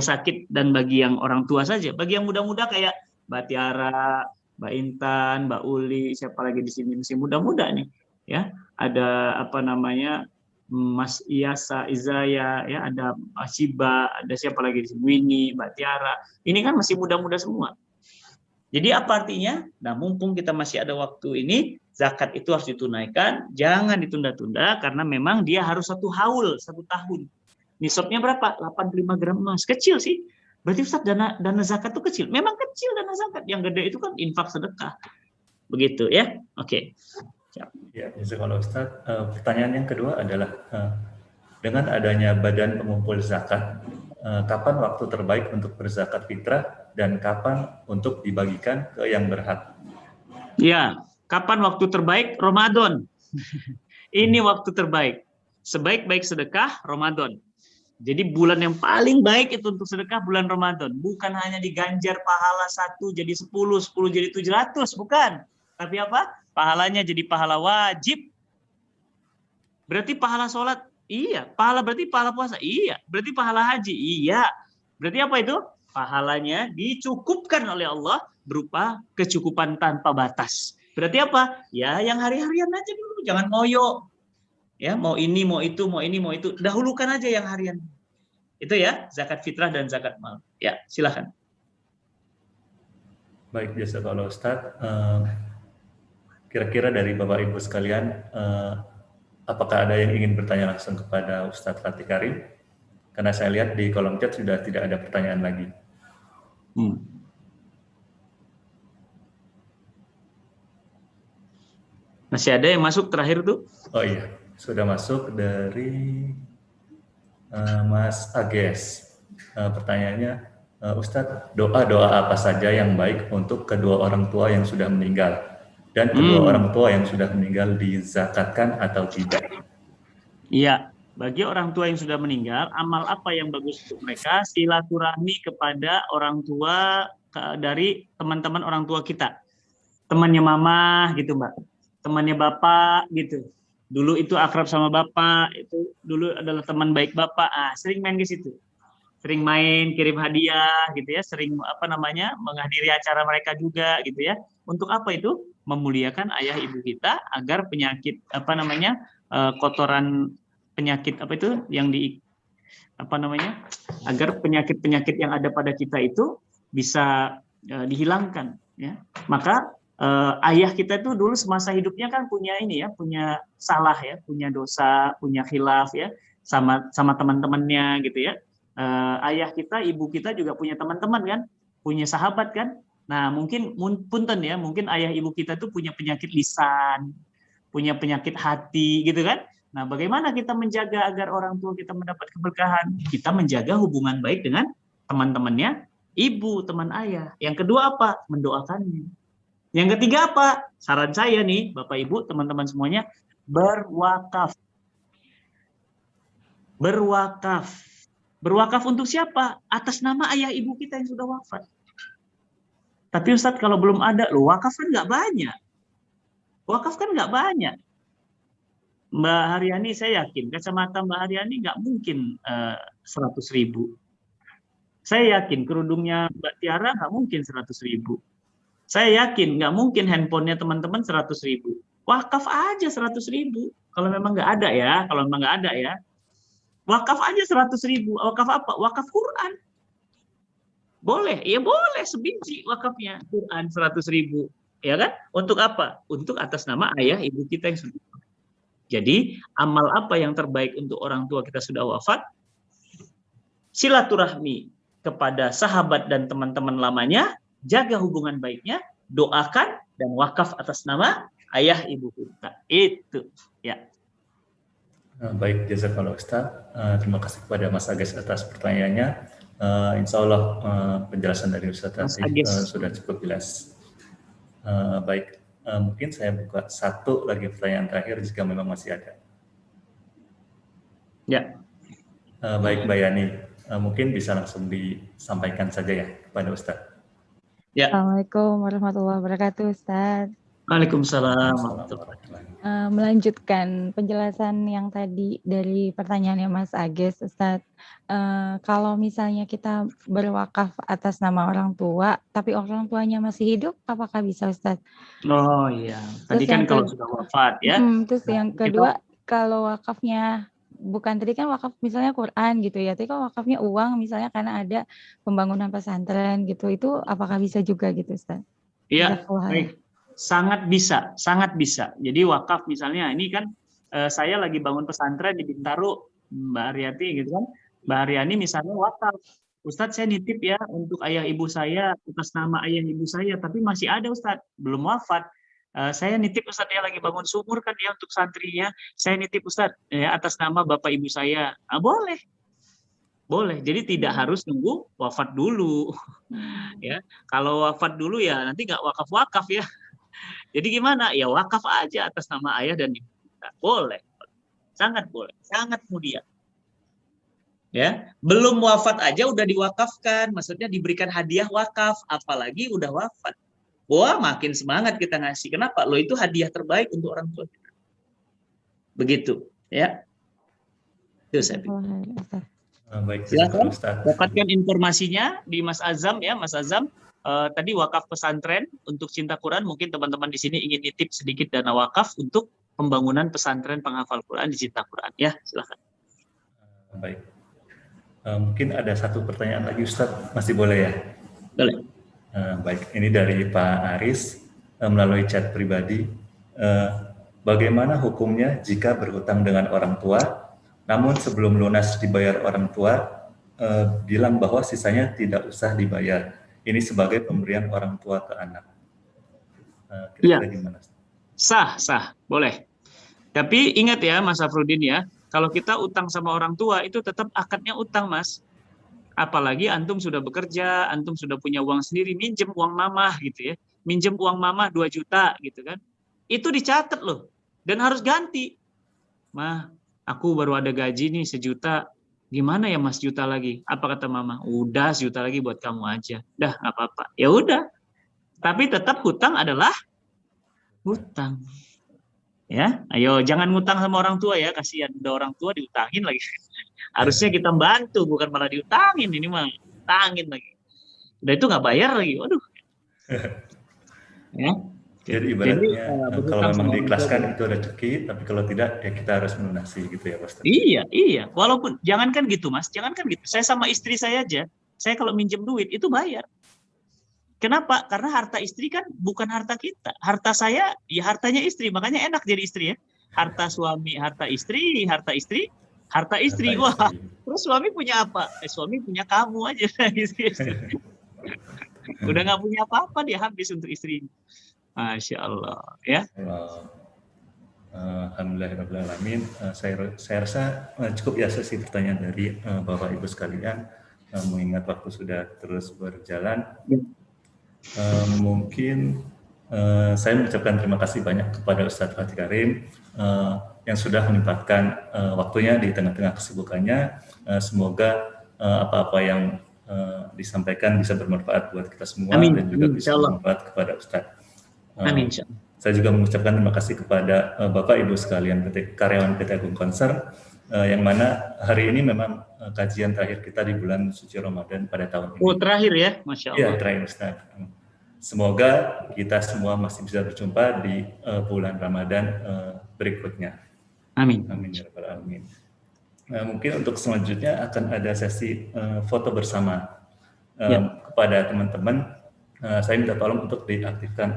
sakit dan bagi yang orang tua saja. Bagi yang muda-muda kayak Mbak Tiara, Mbak Intan, Mbak Uli, siapa lagi di sini masih muda-muda nih ya. Ada Mas Iyasa, Izaya, ya ada Asiba, ada siapa lagi di sini, Winnie, Mbak Tiara. Ini kan masih muda-muda semua. Jadi apa artinya? Nah, mumpung kita masih ada waktu ini, zakat itu harus ditunaikan, jangan ditunda-tunda karena memang dia harus 1 haul, 1 tahun. Nisabnya berapa? 85 gram emas. Kecil sih. Berarti Ustaz dana zakat itu kecil. Memang kecil dana zakat. Yang gede itu kan infak sedekah. Begitu ya. Oke. Ya, jazakallahu Ustaz. Pertanyaan yang kedua adalah dengan adanya badan pengumpul zakat, kapan waktu terbaik untuk berzakat fitrah dan kapan untuk dibagikan ke yang berhak? Ya, kapan waktu terbaik? Ramadan. Ini waktu terbaik. Sebaik-baik sedekah Ramadan. Jadi bulan yang paling baik itu untuk sedekah bulan Ramadan. Bukan hanya diganjar pahala 1 jadi 10, 10 jadi 700, bukan. Tapi apa? Pahalanya jadi pahala wajib. Berarti pahala sholat? Iya. Berarti pahala puasa? Iya. Berarti pahala haji? Iya. Berarti apa itu? Pahalanya dicukupkan oleh Allah berupa kecukupan tanpa batas. Berarti apa? Ya yang hari-harian aja dulu. Jangan ngoyo. Ya, mau ini, mau itu, mau ini, mau itu. Dahulukan aja yang harian. Itu ya, zakat fitrah dan zakat mal. Ya, silakan. Baik, jazakallahu Ustaz. Kira-kira dari Bapak Ibu sekalian, apakah ada yang ingin bertanya langsung kepada Ustadz Fatih Karim? Karena saya lihat di kolom chat sudah tidak ada pertanyaan lagi. Masih ada yang masuk terakhir tuh? Oh iya, sudah masuk dari Mas Ages. Pertanyaannya, Ustadz, doa-doa apa saja yang baik untuk kedua orang tua yang sudah meninggal? Dan kedua orang tua yang sudah meninggal dizakatkan atau tidak? Iya, bagi orang tua yang sudah meninggal, amal apa yang bagus untuk mereka? Silaturahmi kepada orang tua dari teman-teman orang tua kita. Temannya mama gitu, Mbak. Temannya bapak gitu. Dulu itu akrab sama bapak, itu dulu adalah teman baik bapak. Sering main ke situ. Sering main, kirim hadiah gitu ya, sering menghadiri acara mereka juga gitu ya. Untuk apa itu? Memuliakan ayah ibu kita agar penyakit kotoran penyakit agar penyakit-penyakit yang ada pada kita itu bisa dihilangkan ya. Maka ayah kita itu dulu semasa hidupnya kan punya punya salah ya, punya dosa, punya khilaf ya sama teman-temannya gitu ya. Ayah kita, ibu kita juga punya teman-teman kan, punya sahabat kan. Nah, mungkin ayah ibu kita tuh punya penyakit lisan, punya penyakit hati gitu kan. Nah, bagaimana kita menjaga agar orang tua kita mendapat keberkahan? Kita menjaga hubungan baik dengan teman-temannya, ibu, teman ayah. Yang kedua apa? Mendoakannya. Yang ketiga apa? Saran saya nih, Bapak Ibu, teman-teman semuanya, berwakaf. Berwakaf. Berwakaf untuk siapa? Atas nama ayah ibu kita yang sudah wafat. Tapi Ustadz kalau belum ada, wakaf kan nggak banyak. Wakaf kan nggak banyak. Mbak Haryani, saya yakin, kacamata Mbak Haryani nggak mungkin 100.000. Saya yakin kerudungnya Mbak Tiara nggak mungkin 100.000. Saya yakin nggak mungkin handphonenya teman-teman 100.000. Wakaf aja 100.000. Kalau memang nggak ada ya, wakaf aja 100.000. Wakaf apa? Wakaf Quran. Boleh, ya boleh sebiji wakafnya Quran 100.000, ya kan? Untuk apa? Untuk atas nama ayah ibu kita yang sudah. Jadi amal apa yang terbaik untuk orang tua kita sudah wafat? Silaturahmi kepada sahabat dan teman-teman lamanya, jaga hubungan baiknya, doakan dan wakaf atas nama ayah ibu kita. Itu, ya. Baik, jazakallahu Ustaz. Terima kasih kepada Mas Ages atas pertanyaannya. Insya Allah penjelasan dari Ustaz tadi sudah cukup jelas. Baik, mungkin saya buka satu lagi pertanyaan terakhir jika memang masih ada. Ya. Baik, Mbak Yani, mungkin bisa langsung disampaikan saja ya kepada Ustaz. Ya. Assalamualaikum warahmatullahi wabarakatuh, Ustaz. Waalaikumsalam. Melanjutkan penjelasan yang tadi dari pertanyaannya Mas Ages, Ustadz. Kalau misalnya kita berwakaf atas nama orang tua, tapi orang tuanya masih hidup, apakah bisa, Ustadz? Oh iya, tadi kan kalau sudah wafat ya. Terus yang kedua, kalau wakafnya bukan tadi kan wakaf misalnya Quran gitu ya, tapi kalau wakafnya uang misalnya karena ada pembangunan pesantren gitu, itu apakah bisa juga gitu, Ustadz? Iya, baik. Sangat bisa, sangat bisa. Jadi wakaf misalnya ini kan saya lagi bangun pesantren di Bintaro, Mbak Aryati gitu kan. Mbak Aryani misalnya wakaf. Ustadz saya nitip ya untuk ayah ibu saya atas nama ayah ibu saya, tapi masih ada Ustadz, belum wafat. Saya nitip Ustadz ya lagi bangun sumur kan ya untuk santrinya. Saya nitip Ustadz ya atas nama bapak ibu saya. Boleh. Boleh. Jadi tidak harus nunggu wafat dulu. Ya, kalau wafat dulu ya nanti nggak wakaf-wakaf ya. Jadi gimana? Ya wakaf aja atas nama ayah dan ibu kita. Boleh. Sangat boleh. Sangat mulia. Ya, belum wafat aja udah diwakafkan, maksudnya diberikan hadiah wakaf, apalagi udah wafat. Wah, makin semangat kita ngasih. Kenapa? Loh, itu hadiah terbaik untuk orang tua kita. Begitu, ya. Itu saya pikir. Baik, Silakan Ustaz. dapatkan informasinya di Mas Azam ya, Mas Azam. Tadi wakaf pesantren untuk cinta Quran, mungkin teman-teman di sini ingin nitip sedikit dana wakaf untuk pembangunan pesantren penghafal Quran di cinta Quran ya, silakan. Baik. Mungkin ada satu pertanyaan lagi Ustadz, masih boleh ya? Boleh. Baik, ini dari Pak Aris melalui chat pribadi. Bagaimana hukumnya jika berhutang dengan orang tua, namun sebelum lunas dibayar orang tua, bilang bahwa sisanya tidak usah dibayar. Ini sebagai pemberian orang tua ke anak. Kira-kira gimana? Sah, boleh. Tapi ingat ya Mas Afrudin ya, kalau kita utang sama orang tua itu tetap akadnya utang Mas. Apalagi antum sudah bekerja, antum sudah punya uang sendiri, minjem uang mamah gitu ya. Minjem uang mamah 2 juta gitu kan. Itu dicatat loh. Dan harus ganti. Mah, aku baru ada gaji nih 1 juta. Gimana ya Mas, juta lagi? Apa kata mama? Udah 1 juta lagi buat kamu aja. Dah, nggak apa-apa. Ya udah. Tapi tetap hutang adalah hutang. Ya, ayo jangan ngutang sama orang tua ya, kasihan udah orang tua diutangin lagi. Harusnya kita bantu, bukan malah diutangin, ini mah utangin lagi. Udah itu nggak bayar lagi, waduh. Ya. Jadi ibaratnya kalau memang diikhlaskan itu rezeki, tapi kalau tidak ya kita harus melunasi gitu ya Pak. Iya. Walaupun jangankan gitu Mas, jangankan gitu. Saya sama istri saya aja, saya kalau minjem duit itu bayar. Kenapa? Karena harta istri kan bukan harta kita. Harta saya, ya hartanya istri. Makanya enak jadi istri ya. Harta suami, harta istri, harta istri, harta istri. Wah, terus suami punya apa? Suami punya kamu aja. Udah nggak punya apa-apa, dia habis untuk istri. Masya Allah. Ya. Alhamdulillahirrahmanirrahim. Saya rasa cukup ya sesi pertanyaan dari Bapak Ibu sekalian. Mengingat waktu sudah terus berjalan. Mungkin saya mengucapkan terima kasih banyak kepada Ustadz Fatih Karim yang sudah menyempatkan waktunya di tengah-tengah kesibukannya. Semoga apa-apa yang disampaikan bisa bermanfaat buat kita semua. Amin. Dan juga bisa bermanfaat kepada Ustadz. Amin. Saya juga mengucapkan terima kasih kepada Bapak Ibu sekalian karyawan PT Agung Konser yang mana hari ini memang kajian terakhir kita di bulan suci Ramadan pada tahun ini. Oh, terakhir ya, Masya Allah. Iya, terakhir Ustaz. Semoga kita semua masih bisa berjumpa di bulan Ramadan berikutnya. Amin. Amin ya rabbal alamin. Mungkin untuk selanjutnya akan ada sesi foto bersama kepada teman-teman. Saya minta tolong untuk diaktifkan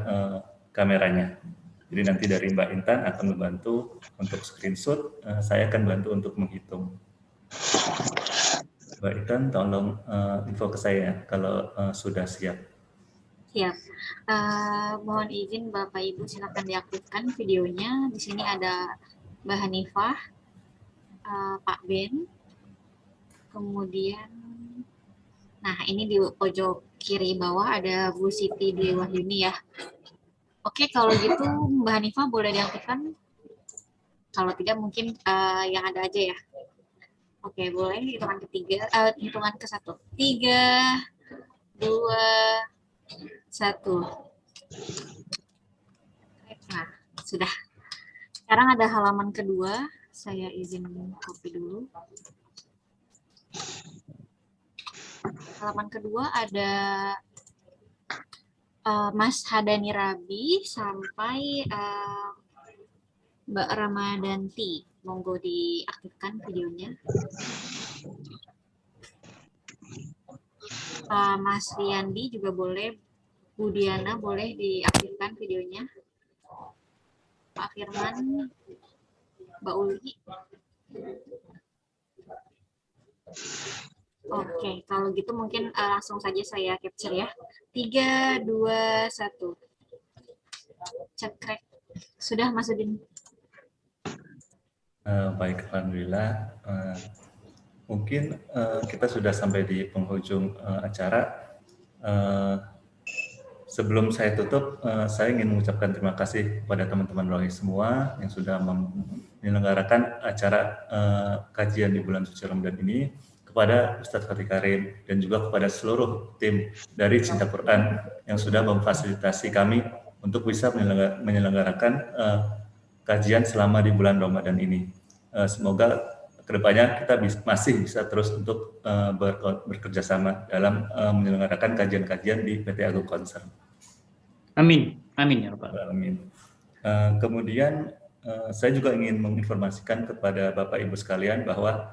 kameranya. Jadi nanti dari Mbak Intan akan membantu untuk screenshot, saya akan bantu untuk menghitung. Mbak Intan, tolong info ke saya kalau sudah siap. Siap. Mohon izin Bapak Ibu, silakan diaktifkan videonya. Di sini ada Mbak Hanifah, Pak Ben, kemudian, nah ini di pojok kiri bawah ada Bu Siti Dewi Wahyuni ya. Oke, kalau gitu Mbak Hanifah boleh diaktifkan. Kalau tidak mungkin yang ada aja ya. Oke, boleh hitungan ketiga, hitungan ke 1. 3, 2, 1. Nah, sudah. Sekarang ada halaman kedua. Saya izin copy dulu. Halaman kedua ada Mas Hadani Rabi sampai Mbak Ramadanti. Monggo diaktifkan videonya. Mas Riyandi juga boleh, Bu Diana boleh diaktifkan videonya. Pak Firman, Mbak Uli. Oke, kalau gitu mungkin langsung saja saya capture ya. 3, 2, 1. Cekrek. Sudah, Mas Udin? Baik, alhamdulillah. Mungkin kita sudah sampai di penghujung acara. Sebelum saya tutup, saya ingin mengucapkan terima kasih kepada teman-teman Rohis semua yang sudah menyelenggarakan acara kajian di bulan suci Ramadan ini, kepada Ustadz Fatih Karim dan juga kepada seluruh tim dari Cinta Quran yang sudah memfasilitasi kami untuk bisa menyelenggarakan kajian selama di bulan Ramadan ini. Semoga kedepannya kita masih bisa terus untuk bekerja sama dalam menyelenggarakan kajian-kajian di PT Agung Concern. Amin, amin ya Rabbal Alamin. Kemudian saya juga ingin menginformasikan kepada Bapak Ibu sekalian bahwa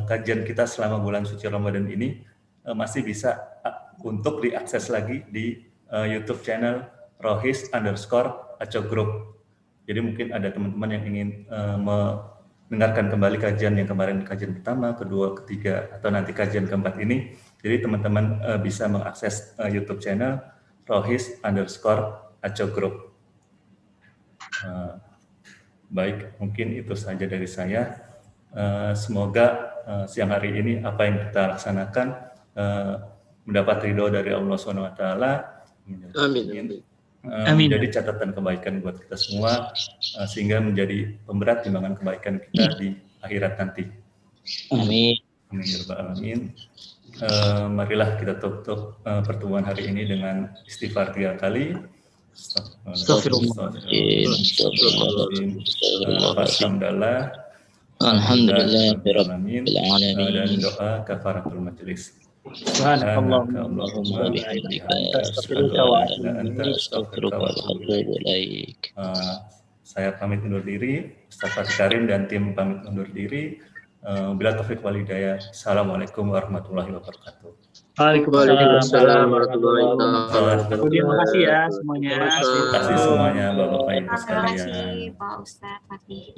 kajian kita selama bulan suci Ramadan ini masih bisa untuk diakses lagi di YouTube channel Rohis_Aco Group. Jadi mungkin ada teman-teman yang ingin mendengarkan kembali kajian yang kemarin, kajian pertama, kedua, ketiga, atau nanti kajian keempat ini. Jadi teman-teman bisa mengakses YouTube channel Rohis_Aco Group. Baik, mungkin itu saja dari saya. Semoga siang hari ini apa yang kita laksanakan mendapat ridho dari Allah SWT. Amin. Menjadi catatan kebaikan buat kita semua, sehingga menjadi pemberat timbangan kebaikan kita di akhirat nanti. Amin. Amin ya rabbal alamin. Marilah kita tutup pertemuan hari ini dengan istighfar 3 kali. Astagfirullahaladzim. Alhamdulillahirabbil alamin. Dan doa kafaratul majelis. Subhanakallahumma wa bihamdika astaghfiruka wa atubu ilaik. Saya pamit undur diri, Ustaz Fatih Karim dan tim pamit undur diri. Bila taufik wal hidayah. Assalamualaikum warahmatullahi wabarakatuh. Waalaikumsalam warahmatullahi wabarakatuh. Terima kasih ya semuanya. Terima kasih semuanya Bapak Ibu Terima sekalian. kasih Pak Ustadz Fatih.